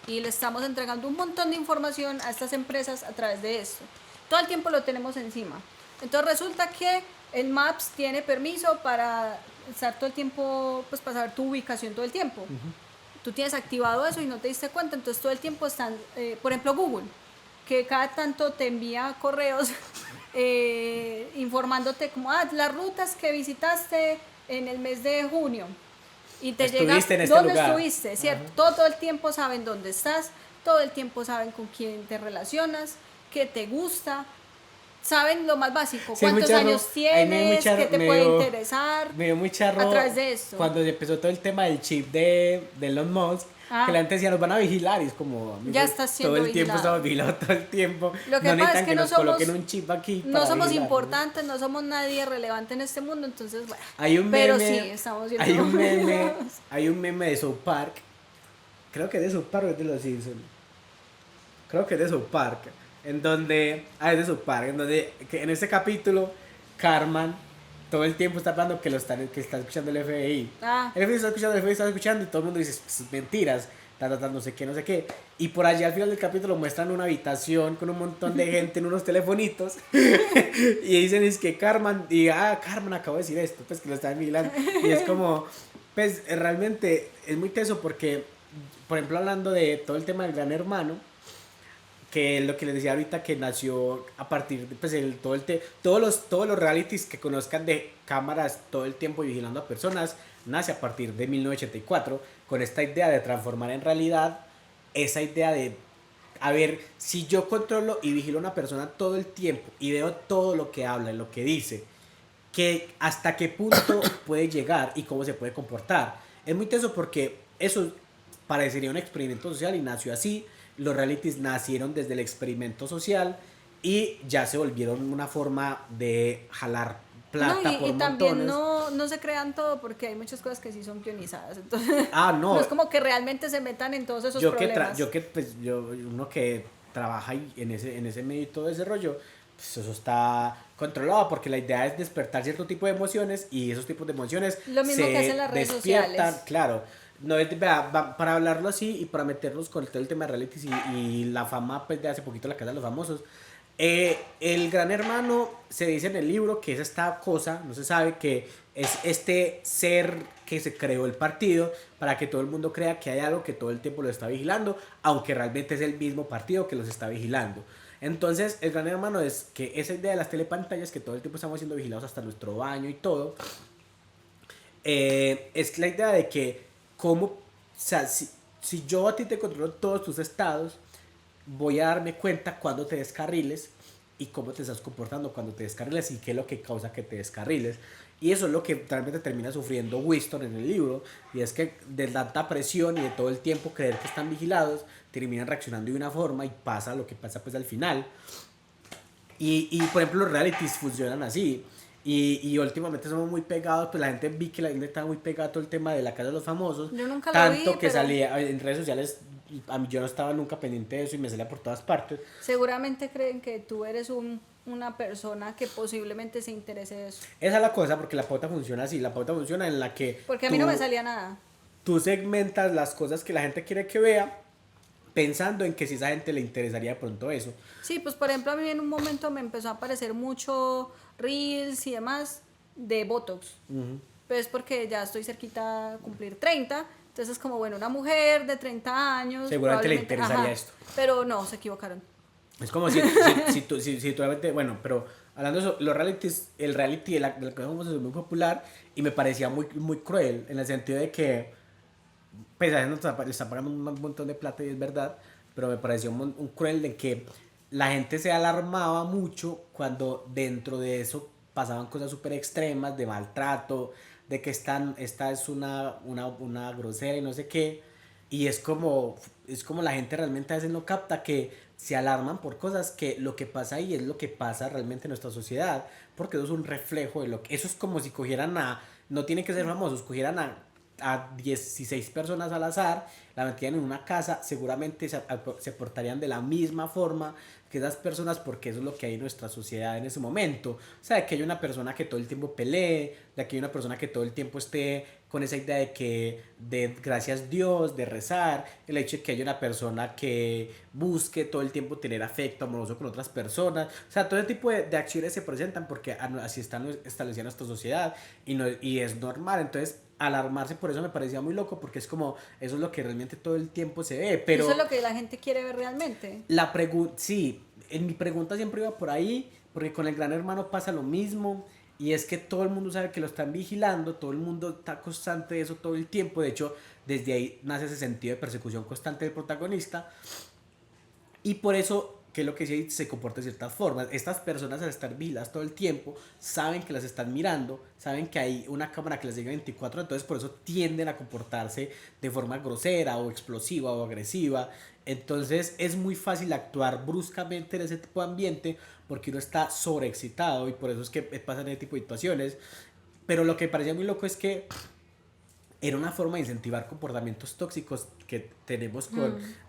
y le estamos entregando un montón de información a estas empresas a través de esto. Todo el tiempo lo tenemos encima. Entonces resulta que el Maps tiene permiso para estar todo el tiempo, pues para saber tu ubicación todo el tiempo. Tú tienes activado eso y no te diste cuenta, entonces todo el tiempo están, por ejemplo Google, que cada tanto te envía correos informándote como, las rutas que visitaste en el mes de junio. Y te llega Estuviste en este dónde lugar. estuviste, ¿cierto? Todo el tiempo saben dónde estás, todo el tiempo saben con quién te relacionas, qué te gusta, saben lo más básico, Sí, cuántos años tienes, qué te puede interesar Me dio muy charro a través de esto. cuando empezó todo el tema del chip de Elon Musk, que la gente decía, nos van a vigilar, y es como, amigo, ya estás siendo todo el tiempo vigilado. estamos vigilados todo el tiempo. Lo que no pasa es necesitan que no nos somos, coloquen un chip aquí no para somos vigilarnos. importantes, no somos nadie relevante en este mundo, entonces bueno. Hay un pero meme, sí, estamos viendo. hay un meme de South Park, creo que es de South Park o es de los Simpsons, creo que es de South Park, en donde, es de South Park, en donde, que en ese capítulo, Cartman todo el tiempo está hablando que está escuchando el FBI. El FBI está escuchando, el FBI está escuchando, y todo el mundo dice, pues, mentiras, no sé qué, no sé qué. Y por allá al final del capítulo muestran una habitación con un montón de gente en unos telefonitos. Y dicen, es que Cartman, Cartman acabó de decir esto, pues que lo están vigilando. Y es como, pues realmente es muy teso porque, por ejemplo, hablando de todo el tema del Gran Hermano, que es lo que les decía ahorita, que nació a partir de pues, todos los realities que conozcan de cámaras todo el tiempo vigilando a personas, nace a partir de 1984, con esta idea de transformar en realidad esa idea de, a ver, si yo controlo y vigilo a una persona todo el tiempo y veo todo lo que habla y lo que dice, que hasta qué punto puede llegar y cómo se puede comportar. Es muy teso porque eso parecería un experimento social y nació así. Los realities nacieron desde el experimento social y ya se volvieron una forma de jalar plata No, por y también montones. no se crean todo porque hay muchas cosas que sí son guionizadas. Entonces, No, no es como que realmente se metan en todos esos problemas. uno que trabaja ahí en ese medio y todo ese rollo, pues eso está controlado porque la idea es despertar cierto tipo de emociones y esos tipos de emociones Lo mismo que hacen se las redes despiertan, sociales. claro. No es, para hablarlo así y para meternos con todo el tema de realities y la fama pues, de hace poquito la casa de los famosos. El gran hermano se dice en el libro que es esta cosa, no se sabe, que es este ser que se creó el partido para que todo el mundo crea que hay algo que todo el tiempo lo está vigilando, aunque realmente es el mismo partido que los está vigilando. Entonces, el gran hermano es que esa idea de las telepantallas, que todo el tiempo estamos siendo vigilados hasta nuestro baño y todo, es la idea de que, como, o sea, si yo a ti te controlo todos tus estados, voy a darme cuenta cuando te descarriles y cómo te estás comportando cuando te descarriles y qué es lo que causa que te descarriles. Y eso es lo que realmente termina sufriendo Winston en el libro, y es que de tanta presión y de todo el tiempo creer que están vigilados, terminan reaccionando de una forma y pasa lo que pasa pues al final. Por ejemplo, los realities funcionan así. Últimamente somos muy pegados, pues la gente vi que la gente estaba muy pegada a todo el tema de la casa de los famosos, Yo nunca lo vi, tanto que pero salía en redes sociales, a mí yo no estaba nunca pendiente de eso y me salía por todas partes. seguramente creen que tú eres una persona que posiblemente se interese de eso. Esa es la cosa, porque la pauta funciona así, la pauta funciona en la que Porque a mí no me salía nada. tú segmentas las cosas que la gente quiere que vea, pensando en que si a esa gente le interesaría de pronto eso. Sí, pues por ejemplo a mí en un momento me empezó a aparecer mucho reels y demás de Botox. Pues porque ya estoy cerquita a cumplir 30. Entonces es como, bueno, una mujer de 30 años, Seguramente le probablemente, interesaría ajá, esto. pero no, se equivocaron. Es como si tú realmente, bueno, pero hablando de eso, los realities, el reality de la que somos es muy popular y me parecía muy, muy cruel, en el sentido de que, pues a veces le está pagando un montón de plata y es verdad, pero me pareció un cruel de que la gente se alarmaba mucho cuando dentro de eso pasaban cosas súper extremas de maltrato, de que esta es una grosera y no sé qué, y es como la gente realmente a veces no capta que se alarman por cosas que lo que pasa ahí es lo que pasa realmente en nuestra sociedad, porque eso es un reflejo de lo que, eso es como si cogieran no tienen que ser famosos, cogieran a 16 personas al azar, la metieran en una casa, seguramente se portarían de la misma forma que esas personas, porque eso es lo que hay en nuestra sociedad en ese momento. O sea, de que hay una persona que todo el tiempo pelee, de que hay una persona que todo el tiempo esté con esa idea de que, de gracias Dios, de rezar, el hecho de que haya una persona que busque todo el tiempo tener afecto amoroso con otras personas. O sea, todo ese tipo de acciones se presentan porque así está establecida nuestra sociedad y es normal. Entonces, alarmarse por eso me parecía muy loco, porque es como, eso es lo que realmente todo el tiempo se ve, Y eso es pero lo que la gente quiere ver realmente. la pregunta, sí, en mi pregunta siempre iba por ahí, porque con el gran hermano pasa lo mismo, y es que todo el mundo sabe que lo están vigilando, todo el mundo está constante de eso todo el tiempo, de hecho, desde ahí nace ese sentido de persecución constante del protagonista, y por eso, que es lo que se comporta de ciertas formas. Estas personas, al estar vigiladas todo el tiempo, saben que las están mirando, saben que hay una cámara que las sigue 24, entonces por eso tienden a comportarse de forma grosera o explosiva o agresiva. Entonces es muy fácil actuar bruscamente en ese tipo de ambiente porque uno está sobreexcitado y por eso es que pasan ese tipo de situaciones. Pero lo que me parecía muy loco es que era una forma de incentivar comportamientos tóxicos que tenemos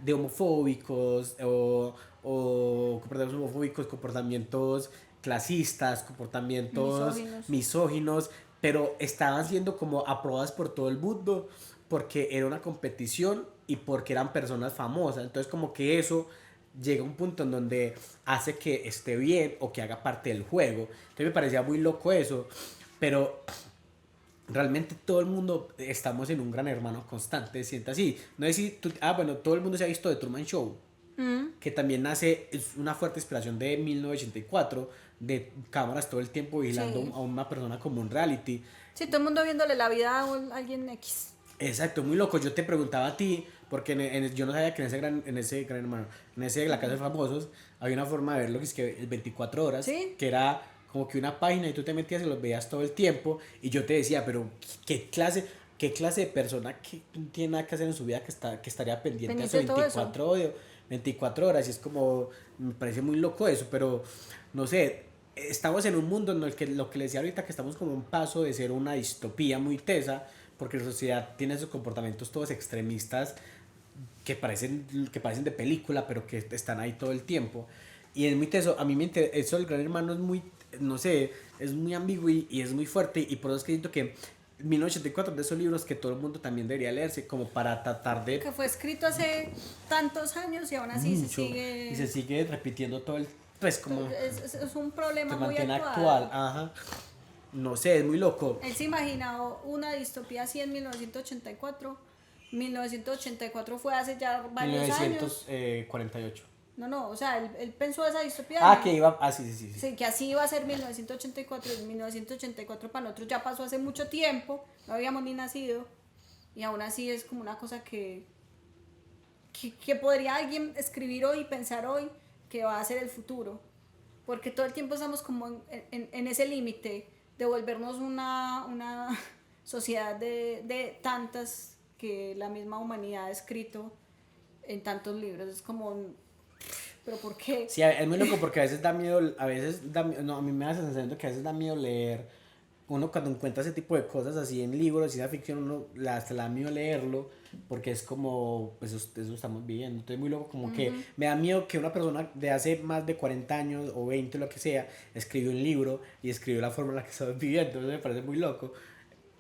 de homofóbicos o comportamientos homofóbicos, comportamientos clasistas, comportamientos Misóginos. misóginos, pero estaban siendo como aprobadas por todo el mundo porque era una competición y porque eran personas famosas. Entonces como que eso llega a un punto en donde hace que esté bien o que haga parte del juego. Entonces me parecía muy loco eso, pero realmente todo el mundo estamos en un gran hermano constante, sienta así. No es si bueno, todo el mundo se ha visto de Truman Show, que también nace, es una fuerte inspiración de 1984, de cámaras todo el tiempo vigilando Sí. a una persona como un reality. Sí, todo el mundo viéndole la vida a alguien X. Exacto, muy loco. Yo te preguntaba a ti, porque yo no sabía que en ese gran hermano, en ese de la casa de famosos, había una forma de verlo que es que el 24 horas, ¿Sí? que era como que una página y tú te metías y los veías todo el tiempo. Y yo te decía, pero ¿qué clase de persona que no tiene nada que hacer en su vida que estaría pendiente a Pendiente su de todo eso. 24 horas? Y es como, me parece muy loco eso, pero no sé, estamos en un mundo en el que lo que les decía ahorita, que estamos como un paso de ser una distopía muy tesa, porque la sociedad tiene esos comportamientos todos extremistas que parecen de película, pero que están ahí todo el tiempo. Y es muy teso, a mí me interesa, eso del Gran Hermano es muy, no sé, es muy ambiguo y es muy fuerte, y por eso es que siento que 1984 de esos libros que todo el mundo también debería leerse, como para tratar de Que fue escrito hace tantos años y aún así mucho, y se sigue repitiendo todo el, pues como es un problema se muy mantiene actual. actual, ajá, no sé, es muy loco. Él se imaginaba una distopía así en 1984. 1984 fue hace ya varios años. 1948. No, o sea, él pensó esa distopía. Ah, que iba, ah, sí, sí, sí, sí. Sí, que así iba a ser 1984. Y 1984 para nosotros ya pasó hace mucho tiempo. No habíamos ni nacido. Y aún así es como una cosa que podría alguien escribir hoy, pensar hoy, que va a ser el futuro. Porque todo el tiempo estamos como en ese límite de volvernos una sociedad de tantas que la misma humanidad ha escrito en tantos libros. Es como, ¿pero por qué? Sí, es muy loco porque a veces da miedo, no, a mí me da la sensación de que a veces da miedo leer, uno cuando encuentra ese tipo de cosas así en libros, ciencia ficción, hasta le da miedo leerlo, porque es como, pues eso estamos viviendo, entonces muy loco como que me da miedo que una persona de hace más de 40 años o 20 lo que sea, escribió un libro y escribió la forma en la que estamos viviendo, entonces me parece muy loco,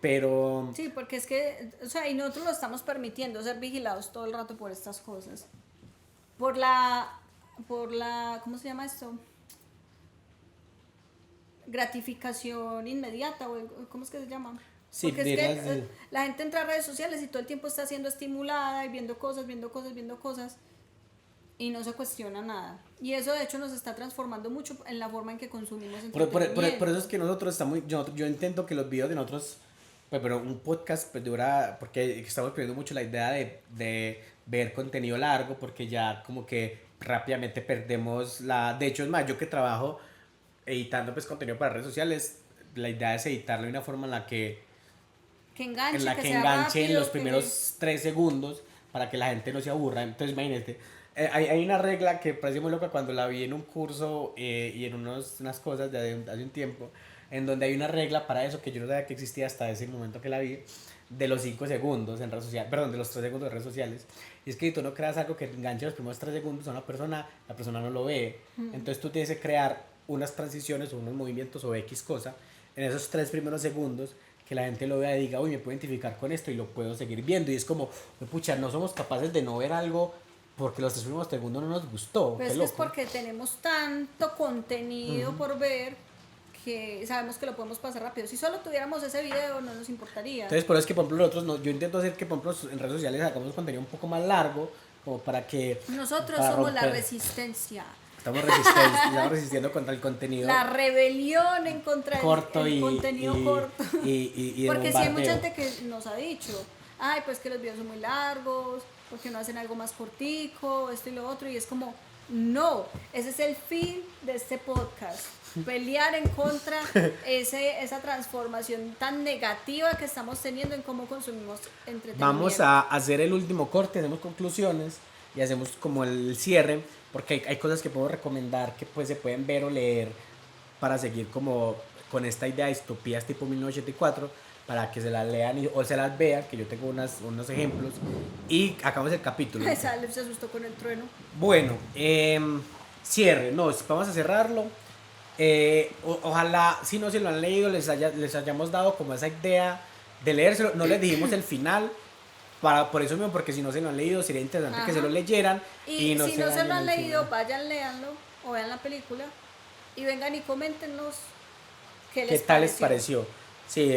pero Sí, porque es que, o sea, y nosotros lo estamos permitiendo ser vigilados todo el rato por estas cosas. Por la, ¿cómo se llama esto? Gratificación inmediata, o ¿cómo es que se llama? sí, Porque es dirás, que la gente entra a redes sociales y todo el tiempo está siendo estimulada y viendo cosas, viendo cosas, viendo cosas y no se cuestiona nada. Y eso de hecho nos está transformando mucho en la forma en que consumimos entretenimiento. por eso es que nosotros estamos, yo intento que los videos de nosotros, pues, pero un podcast pues dura, porque estamos perdiendo mucho la idea de ver contenido largo, porque ya como que rápidamente perdemos de hecho es más, yo que trabajo editando pues contenido para redes sociales, la idea es editarlo de una forma Que en enganche, la que que sea enganche en rápido, los primeros 3 segundos para que la gente no se aburra. Entonces, imagínate, hay una regla que parece muy loca cuando la vi en un curso y en unas cosas de hace un tiempo, en donde hay una regla para eso que yo no sabía que existía hasta ese momento que la vi, de los 5 segundos en redes sociales, perdón, de los 3 segundos de redes sociales. Y es que si tú no creas algo que enganche los primeros 3 segundos a una persona, la persona no lo ve. Entonces tú tienes que crear unas transiciones o unos movimientos o X cosa en esos 3 primeros segundos que la gente lo vea y diga, uy, me puedo identificar con esto y lo puedo seguir viendo. Y es como, pucha, no somos capaces de no ver algo porque los 3 primeros segundos no nos gustó. pero Qué es que es loco. porque tenemos tanto contenido por ver que sabemos que lo podemos pasar rápido. Si solo tuviéramos ese video no nos importaría. Entonces, por eso es que, por ejemplo, nosotros, yo intento hacer que, por ejemplo, en redes sociales hagamos contenido un poco más largo, como para que... Nosotros para somos la romper. resistencia. Estamos resistiendo contra el contenido La rebelión en contra corto del y contenido corto. y de Porque sí hay mucha bombardeo. gente que nos ha dicho, ay, pues que los videos son muy largos, porque no hacen algo más cortico, esto y lo otro, y es como, no, ese es el fin de este podcast, pelear en contra esa transformación tan negativa que estamos teniendo en cómo consumimos entretenimiento. Vamos a hacer el último corte, hacemos conclusiones y hacemos como el cierre, porque hay cosas que puedo recomendar que pues se pueden ver o leer para seguir como con esta idea de distopías tipo 1984, para que se las lean o se las vean, que yo tengo unos ejemplos, y acabamos el capítulo. Esa se asustó con el trueno. Bueno, cierre, no, vamos a cerrarlo. Ojalá, si no se lo han leído, les hayamos dado como esa idea de leérselo. No les dijimos el final, por eso mismo, porque si no se lo han leído, sería interesante que se lo leyeran. Y no si no se lo han dañen el leído, final. vayan, léanlo o vean la película y vengan y coméntenos qué ¿Qué tal les pareció? Sí,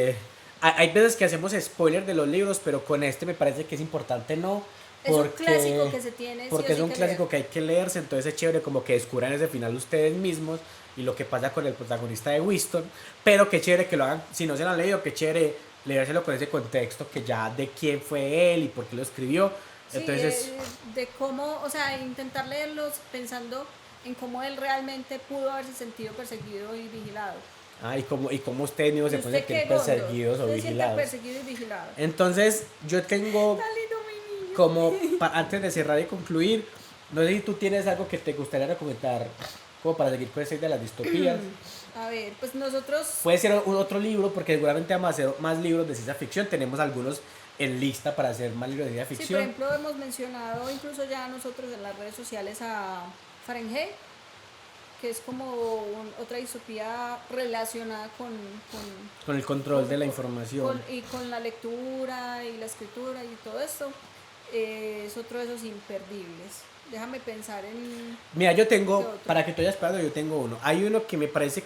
hay veces que hacemos spoiler de los libros, pero con este me parece que es importante no. Es un clásico que se tiene, sí porque o es sí un que clásico leer. que hay que leerse, entonces es chévere como que descubran ese final ustedes mismos y lo que pasa con el protagonista de Winston, pero qué chévere que lo hagan, si no se lo han leído, qué chévere leérselo con ese contexto que ya de quién fue él y por qué lo escribió. Sí, Entonces, de cómo, o sea, intentar leerlos pensando en cómo él realmente pudo haberse sentido perseguido y vigilado. y cómo ustedes mismos se ¿Y pueden usted sentir qué, Gondo? perseguidos o ¿Usted se siente vigilados. perseguido y vigilado? Entonces, yo tengo Tan lindo mi niño. como antes de cerrar y concluir, no sé si tú tienes algo que te gustaría recomendar como para seguir con esa idea de las distopías. A ver, pues nosotros, Puede ser otro libro, porque seguramente vamos a hacer más libros de ciencia ficción. Tenemos algunos en lista para hacer más libros de ciencia sí, por ficción. ejemplo, hemos mencionado incluso ya nosotros en las redes sociales a Fahrenheit, que es como otra distopía relacionada Con el control de la con- información. y con la lectura y la escritura y todo esto. Es otro de esos imperdibles. Déjame pensar en Mira, yo qué tengo, otro. para que tú hayas esperado, yo tengo uno. Hay uno que me parece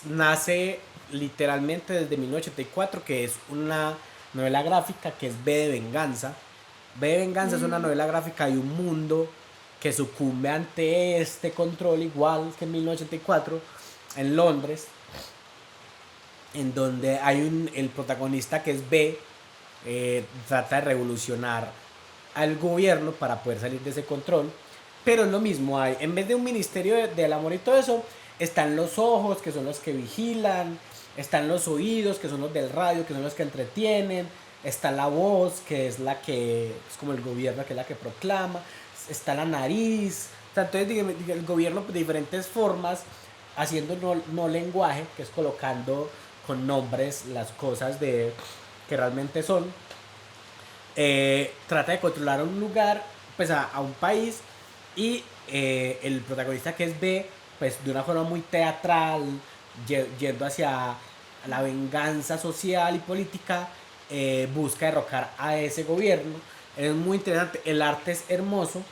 nace literalmente desde 1984, que es una novela gráfica que es B de Venganza. B de Venganza es una novela gráfica de un mundo que sucumbe ante este control igual que en 1984 en Londres, en donde el protagonista que es B, trata de revolucionar al gobierno para poder salir de ese control. Pero es lo mismo, en vez de un ministerio del amor y todo eso, están los ojos, que son los que vigilan, están los oídos, que son los del radio, que son los que entretienen, está la voz, que es la que es como el gobierno, que es la que proclama, está la nariz. O sea, entonces el gobierno de diferentes formas, haciendo no lenguaje, que es colocando con nombres las cosas que realmente son, trata de controlar un lugar, pues a un país, y el protagonista, que es B, pues de una forma muy teatral, yendo hacia la venganza social y política, busca derrocar a ese gobierno. Es muy interesante, el arte es hermoso,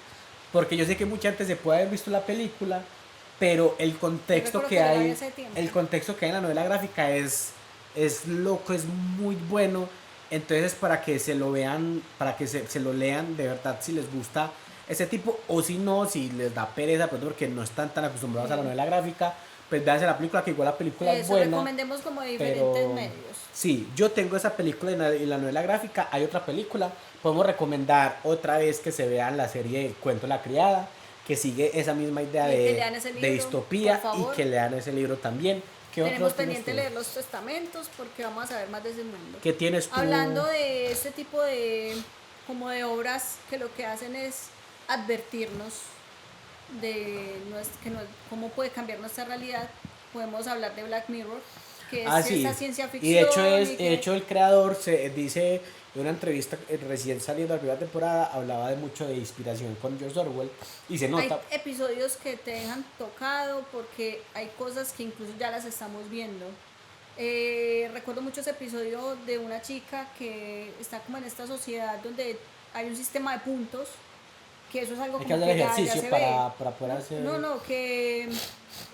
porque yo sé que mucha gente se puede haber visto la película, pero Yo recuerdo que la vi hace tiempo. el contexto que hay en la novela gráfica es loco, es muy bueno. Entonces, para que se lo vean, para que se lo lean de verdad, si les gusta ese tipo, o si no, si les da pereza, pues porque no están tan acostumbrados a la novela gráfica, pues véanse la película, que igual la película es Eso, buena. recomendemos como de diferentes Pero medios. sí, yo tengo esa película y la novela gráfica. Hay otra película. Podemos recomendar otra vez que se vean la serie El cuento de la criada, que sigue esa misma idea Y que lean ese de libro, distopía, por y favor. que lean ese libro también. ¿Qué Tenemos otros tienes pendiente tú? leer los testamentos porque vamos a saber más de ese mundo. ¿Qué tienes tú? Hablando de este tipo de como de obras que lo que hacen es advertirnos de cómo puede cambiar nuestra realidad, podemos hablar de Black Mirror, que es Ah, sí. esa ciencia Y de hecho, ficción y de que hecho el creador se dice en una entrevista recién saliendo de la primera temporada, hablaba de mucho de inspiración con George Orwell, y se hay nota. episodios que te dejan tocado porque hay cosas que incluso ya las estamos viendo. Recuerdo mucho ese episodio de una chica que está como en esta sociedad donde hay un sistema de puntos, que eso es algo Hay que como hacer que ya ejercicio se para ve. poder hacer. No, que,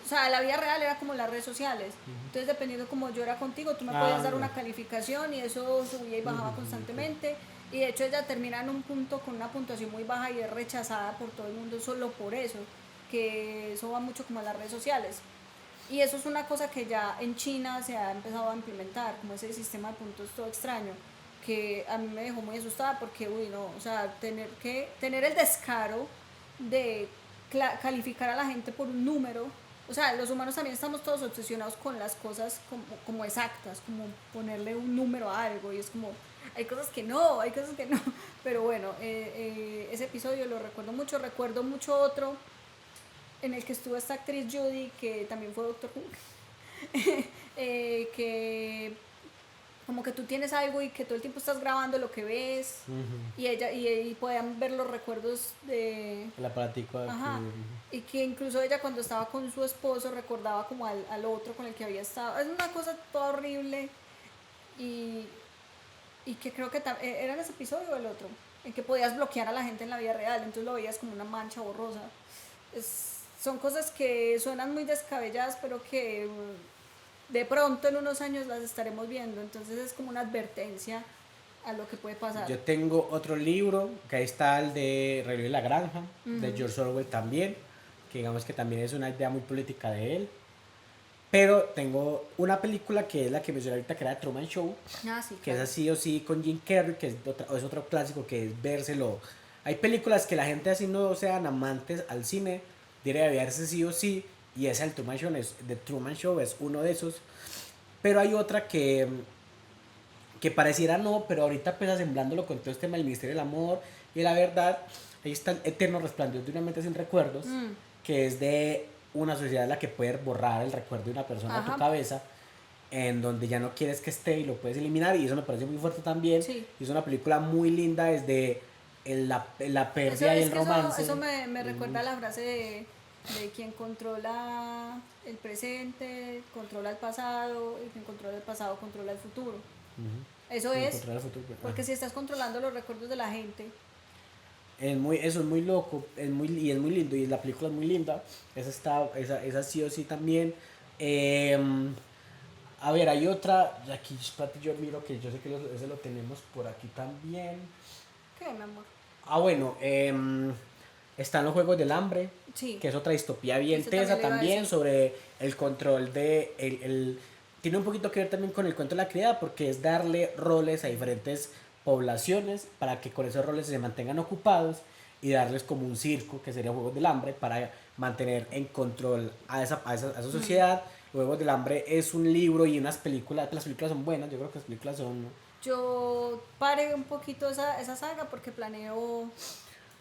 o sea, la vida real era como las redes sociales. Entonces, dependiendo como yo era contigo, tú me podías dar Ya. una calificación y eso subía y bajaba constantemente. Y de hecho, ella termina en un punto con una puntuación muy baja y es rechazada por todo el mundo solo por eso. Que eso va mucho como a las redes sociales. Y eso es una cosa que ya en China se ha empezado a implementar, como ese sistema de puntos todo extraño, que a mí me dejó muy asustada porque, uy, no, o sea, tener el descaro de calificar a la gente por un número. O sea, los humanos también estamos todos obsesionados con las cosas como exactas, como ponerle un número a algo, y es como, hay cosas que no, hay cosas que no. Pero bueno, ese episodio lo recuerdo mucho otro en el que estuvo esta actriz Judy, que también fue Doctor Who, que como que tú tienes algo y que todo el tiempo estás grabando lo que ves, y ella y podían ver los recuerdos de El aparatico de ajá, y que incluso ella cuando estaba con su esposo recordaba como al otro con el que había estado. Es una cosa toda horrible, y, y que creo que era en ese episodio o el otro, en que podías bloquear a la gente en la vida real, entonces lo veías como una mancha borrosa. Son cosas que suenan muy descabelladas, pero que de pronto en unos años las estaremos viendo, entonces es como una advertencia a lo que puede pasar. Yo tengo otro libro, que ahí está el de Rebelión en la Granja, de George Orwell también, que digamos que también es una idea muy política de él. Pero tengo una película que es la que mencioné ahorita, que era The Truman Show, Sí, que claro. es así o sí con Jim Carrey, que es otro clásico, que es vérselo. Hay películas que la gente así no sean amantes al cine, debe verse sí o sí, y esa el Truman Show The Truman Show es uno de esos. Pero hay otra que pareciera no, pero ahorita pues asemblándolo con todo este tema del Ministerio del Amor y la verdad, ahí está el Eterno Resplandor de una mente sin recuerdos, que es de una sociedad en la que puedes borrar el recuerdo de una persona de tu Ajá. cabeza, en donde ya no quieres que esté y lo puedes eliminar, y eso me parece muy fuerte también. Sí. Y es una película muy linda desde la Eso, pérdida y es el que eso, romance. eso me recuerda a la frase de quien controla el presente, controla el pasado, y quien controla el pasado controla el futuro. Eso es, Encontrar el futuro. porque Ajá. si estás controlando los recuerdos de la gente, Eso es muy loco, y es muy lindo, y la película es muy linda. Esa sí o sí también. A ver, hay otra, aquí espérate, yo miro que yo sé que ese lo tenemos por aquí también. ¿qué, mi amor? Bueno, están los Juegos del Hambre, Sí, que es otra distopía bien eso tesa también le iba a también decir. sobre el control tiene un poquito que ver también con el cuento de la criada, porque es darle roles a diferentes poblaciones para que con esos roles se mantengan ocupados, y darles como un circo, que sería Juegos del Hambre, para mantener en control a esa sociedad. Juegos del Hambre es un libro y unas películas. Las películas son buenas, yo creo que las películas son. Yo paré un poquito esa saga porque planeo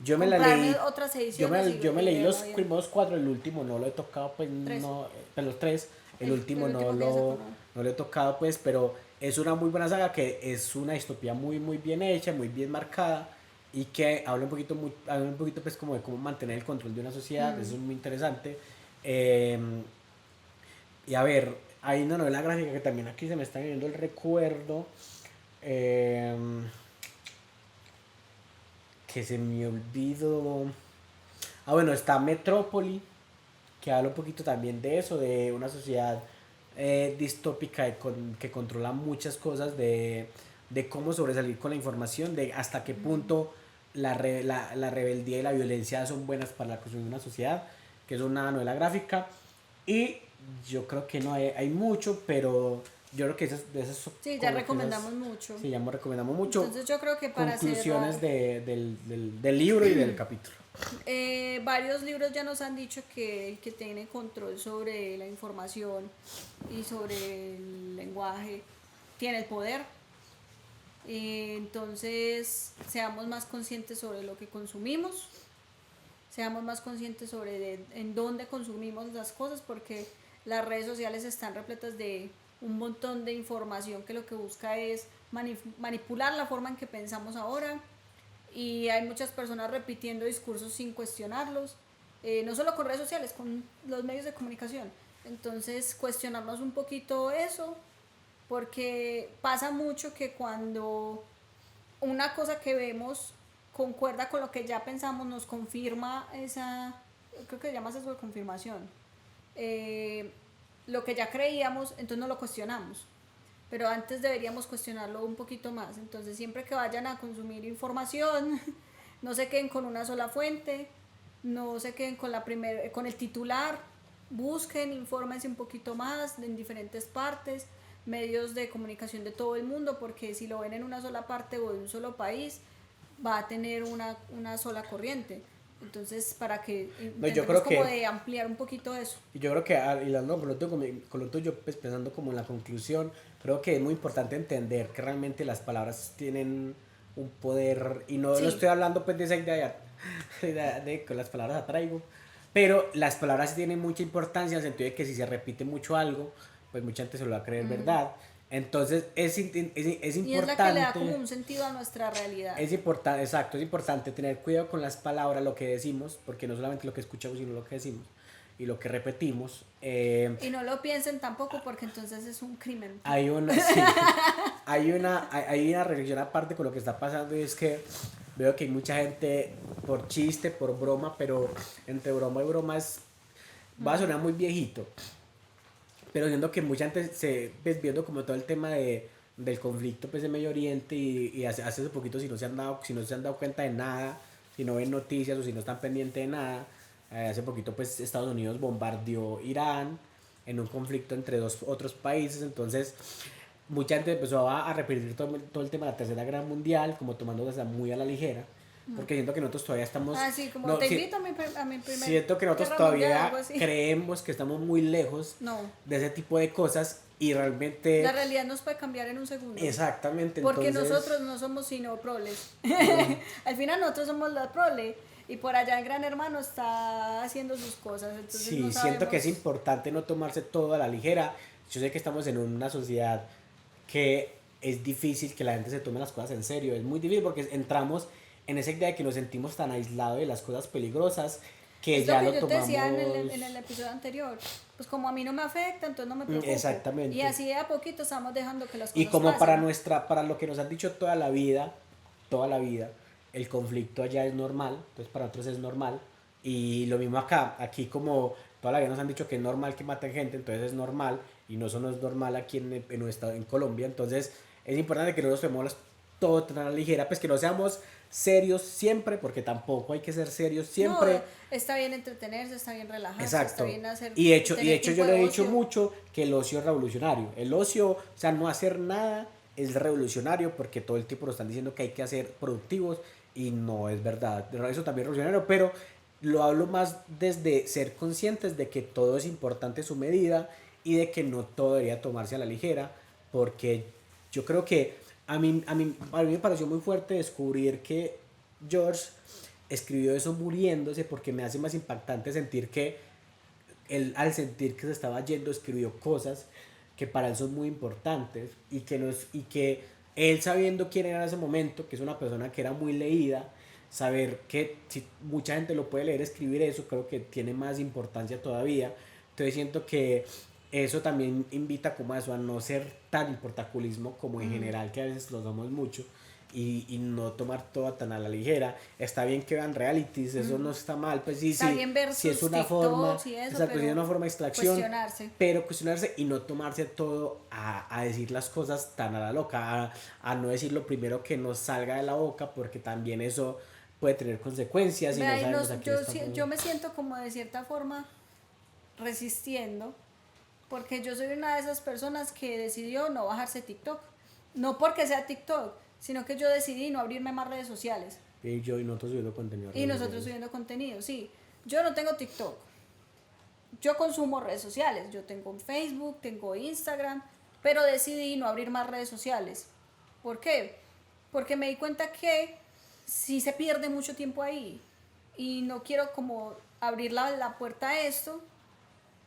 Yo me la comprarme leí. otras Yo ediciones me, yo me y leí los verla bien. primeros cuatro, el último no lo he tocado, pues Tres. no, pero los tres, el El último último que ya sacó, no. no lo he tocado, pues, pero es una muy buena saga, que es una distopía muy, muy bien hecha, muy bien marcada, y que habla un poquito pues como de cómo mantener el control de una sociedad. Eso es muy interesante. Eh, y a ver, hay una novela gráfica que también aquí se me está viendo el recuerdo. eh, que se me olvidó. Bueno, está Metrópoli, que habla un poquito también de eso, de una sociedad distópica que controla muchas cosas, de cómo sobresalir con la información, de hasta qué punto la rebeldía y la violencia son buenas para la construcción de una sociedad, que es una novela gráfica. Y yo creo que no hay mucho, pero yo creo que de esas Sí, ya como que recomendamos mucho. sí, ya recomendamos mucho. Entonces yo creo que para cerrar, Conclusiones del libro y del capítulo. varios libros ya nos han dicho que el que tiene control sobre la información y sobre el lenguaje tiene el poder. Entonces, seamos más conscientes sobre lo que consumimos, seamos más conscientes sobre en dónde consumimos las cosas, porque las redes sociales están repletas de un montón de información que lo que busca es manipular la forma en que pensamos ahora, y hay muchas personas repitiendo discursos sin cuestionarlos, no solo con redes sociales, con los medios de comunicación. Entonces, cuestionarnos un poquito eso, porque pasa mucho que cuando una cosa que vemos concuerda con lo que ya pensamos, nos confirma creo que se llama eso de confirmación, lo que ya creíamos, entonces no lo cuestionamos. Pero antes deberíamos cuestionarlo un poquito más. Entonces, siempre que vayan a consumir información, no se queden con una sola fuente, no se queden con el titular, busquen, infórmense un poquito más en diferentes partes, medios de comunicación de todo el mundo, porque si lo ven en una sola parte o en un solo país, va a tener una sola corriente. Entonces, para que No, yo intentemos creo como que, de ampliar un poquito eso. y yo creo que, hilando con lo tuyo, pues pensando como en la conclusión, creo que es muy importante entender que realmente las palabras tienen un poder, y no lo Sí, estoy hablando pues de esa idea de que las palabras atraigo, pero las palabras sí tienen mucha importancia, en el sentido de que si se repite mucho algo, pues mucha gente se lo va a creer verdad. Entonces es y es la que le da como importante. un sentido a nuestra realidad. Es importante, exacto, es importante tener cuidado con las palabras, lo que decimos, porque no solamente lo que escuchamos, sino lo que decimos y lo que repetimos. Y no lo piensen tampoco, porque entonces es un crimen. Hay una, sí, hay una reflexión aparte con lo que está pasando, y es que veo que hay mucha gente por chiste, por broma, pero entre broma y broma va a sonar muy viejito, pero viendo que mucha gente pues, viendo como todo el tema del conflicto pues en Medio Oriente, y hace poquito, si no se han dado cuenta de nada, si no ven noticias o si no están pendientes de nada, hace poquito pues Estados Unidos bombardeó Irán en un conflicto entre dos otros países. Entonces mucha gente empezó a repetir todo el tema de la Tercera Guerra Mundial, como tomándose muy a la ligera, porque siento que nosotros todavía estamos. Ah, sí, como No, te invito a mi primer siento que nosotros guerra mundial, todavía algo así. creemos que estamos muy lejos No, de ese tipo de cosas, y realmente. la realidad nos puede cambiar en un segundo. Exactamente, Porque entonces. nosotros no somos sino proles. Al final nosotros somos la prole. y por allá el Gran Hermano está haciendo sus cosas, entonces Sí, no siento que es sabemos. importante no tomarse todo a la ligera. Yo sé que estamos en una sociedad que es difícil que la gente se tome las cosas en serio. Es muy difícil porque entramos en esa idea de que nos sentimos tan aislados de las cosas peligrosas que Es lo ya que lo yo te decía en el tomamos. episodio anterior. Pues como a mí no me afecta, entonces no me preocupo. Y Exactamente. así de a poquito estamos dejando que las Y cosas como para pasen. nuestra, para lo que nos han dicho toda la vida, el conflicto allá es normal, entonces para nosotros es normal. Y lo mismo acá, aquí como toda la vida nos han dicho que es normal que maten gente, entonces es normal, y no eso no es normal aquí en nuestro en Colombia, entonces es importante que no nos tomemos todo tan a la ligera, pues que no seamos serios siempre, porque tampoco hay que ser serios No, siempre. está bien entretenerse, está bien relajarse, está Exacto. bien hacer, Y de tener hecho tiempo yo de le he dicho ocio. mucho que el ocio es revolucionario. El ocio, o sea, no hacer nada es revolucionario porque todo el tiempo nos están diciendo que hay que hacer productivos y no es verdad. Eso también es revolucionario, pero lo hablo más desde ser conscientes de que todo es importante en su medida y de que no todo debería tomarse a la ligera, porque yo creo que a mí me pareció muy fuerte descubrir que George escribió eso muriéndose porque me hace más impactante sentir que él al sentir que se estaba yendo escribió cosas que para él son muy importantes y que él sabiendo quién era en ese momento, que es una persona que era muy leída, saber que si mucha gente lo puede leer, escribir eso, creo que tiene más importancia todavía. Entonces siento que eso también invita como a eso, a no ser tan importaculismo como en Mm. general, que a veces lo somos mucho, y no tomar todo tan a la ligera. Está bien que vean realities, eso no está mal, pues sí, Está sí, bien ver sí es sus una forma, TikToks y eso, exacto, sí es pero una forma de extracción, cuestionarse. pero cuestionarse y no tomarse todo a decir las cosas tan a la loca, a no decir lo primero que nos salga de la boca, porque también eso puede tener consecuencias y no Vea, y sabemos a quién yo estamos. me siento como de cierta forma resistiendo, porque yo soy una de esas personas que decidió no bajarse TikTok. No porque sea TikTok, sino que yo decidí no abrirme más redes sociales. Y yo y nosotros subiendo contenido a Y redes nosotros sociales. subiendo contenido, sí. Yo no tengo TikTok. Yo consumo redes sociales. Yo tengo Facebook, tengo Instagram, pero decidí no abrir más redes sociales. ¿Por qué? Porque me di cuenta que sí se pierde mucho tiempo ahí. Y no quiero como abrir la puerta a esto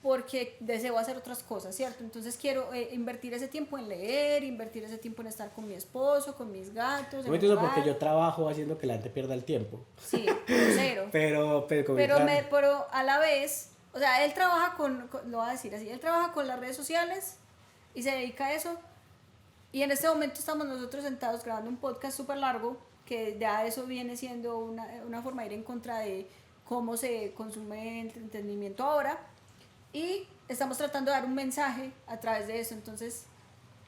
porque deseo hacer otras cosas, ¿cierto? Entonces quiero invertir ese tiempo en leer, invertir ese tiempo en estar con mi esposo, con mis gatos, No en me entiendo porque jugar. yo trabajo haciendo que la gente pierda el tiempo. Sí, grosero. Pero como Pero a la vez, o sea, él trabaja lo voy a decir así, él trabaja con las redes sociales y se dedica a eso. Y en este momento estamos nosotros sentados grabando un podcast súper largo, que ya eso viene siendo una forma de ir en contra de cómo se consume el entretenimiento ahora. Y estamos tratando de dar un mensaje a través de eso. Entonces,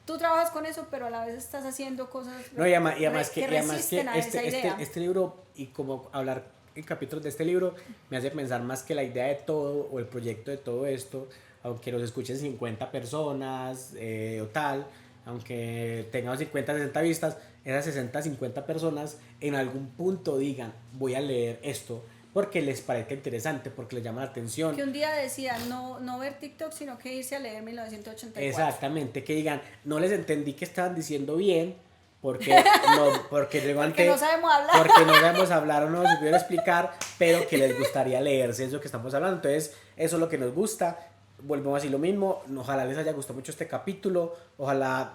tú trabajas con eso, pero a la vez estás haciendo cosas no, que y además que resisten a esa idea. este libro, y como hablar en capítulos de este libro, me hace pensar más que la idea de todo o el proyecto de todo esto, aunque los escuchen 50 personas o tal, aunque tengamos 50, 60 vistas, esas 60, 50 personas en algún punto digan, voy a leer esto, porque les parezca interesante, porque les llama la atención. Que un día decía no ver TikTok, sino que irse a leer 1984. Exactamente, que digan, no les entendí que estaban diciendo bien, porque no, porque Porque no sabemos hablar. porque no sabemos hablar o no nos supieron explicar, pero que les gustaría leerse eso que estamos hablando. Entonces, eso es lo que nos gusta. Volvemos a decir lo mismo. Ojalá les haya gustado mucho este capítulo. Ojalá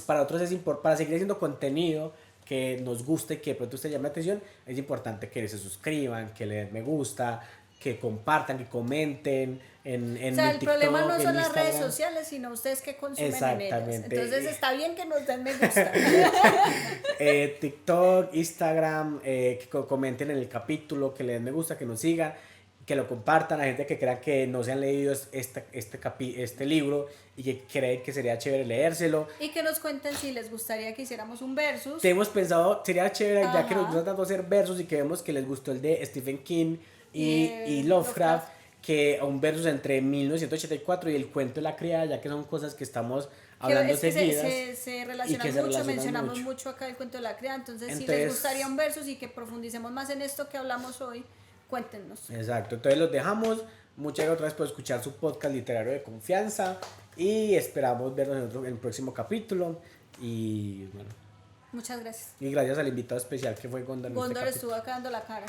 para otros es importante, para seguir haciendo contenido que nos guste, que de pronto usted llame la atención, es importante que se suscriban, que le den me gusta, que compartan, que comenten O en sea, el el problema TikTok, no en son las redes Instagram. sociales, sino ustedes que consumen en ellas. Entonces Exactamente. está bien que nos den me gusta. TikTok, Instagram, que comenten en el capítulo, que le den me gusta, que nos sigan, que lo compartan a gente que crea que no se han leído este libro y que creen que sería chévere leérselo. Y que nos cuenten si les gustaría que hiciéramos un versus. Hemos pensado, sería chévere, ya que nos Ajá. gusta tanto hacer versos y que vemos que les gustó el de Stephen King Y y Lovecraft, que un versus entre 1984 y el cuento de la criada, ya que son cosas que estamos hablando Es que seguidas se y relacionan que se mucho, relacionan mencionamos mucho. mucho acá el cuento de la criada. Entonces, si les gustaría Entonces, un versus y que profundicemos más en esto que hablamos hoy, cuéntenos. exacto, entonces los dejamos. Muchas gracias otra vez por escuchar su podcast literario de confianza y esperamos vernos en el próximo capítulo. Y bueno, Muchas gracias. y gracias al invitado especial que fue Gondor en este Gondor capítulo. estuvo acá dando la cara.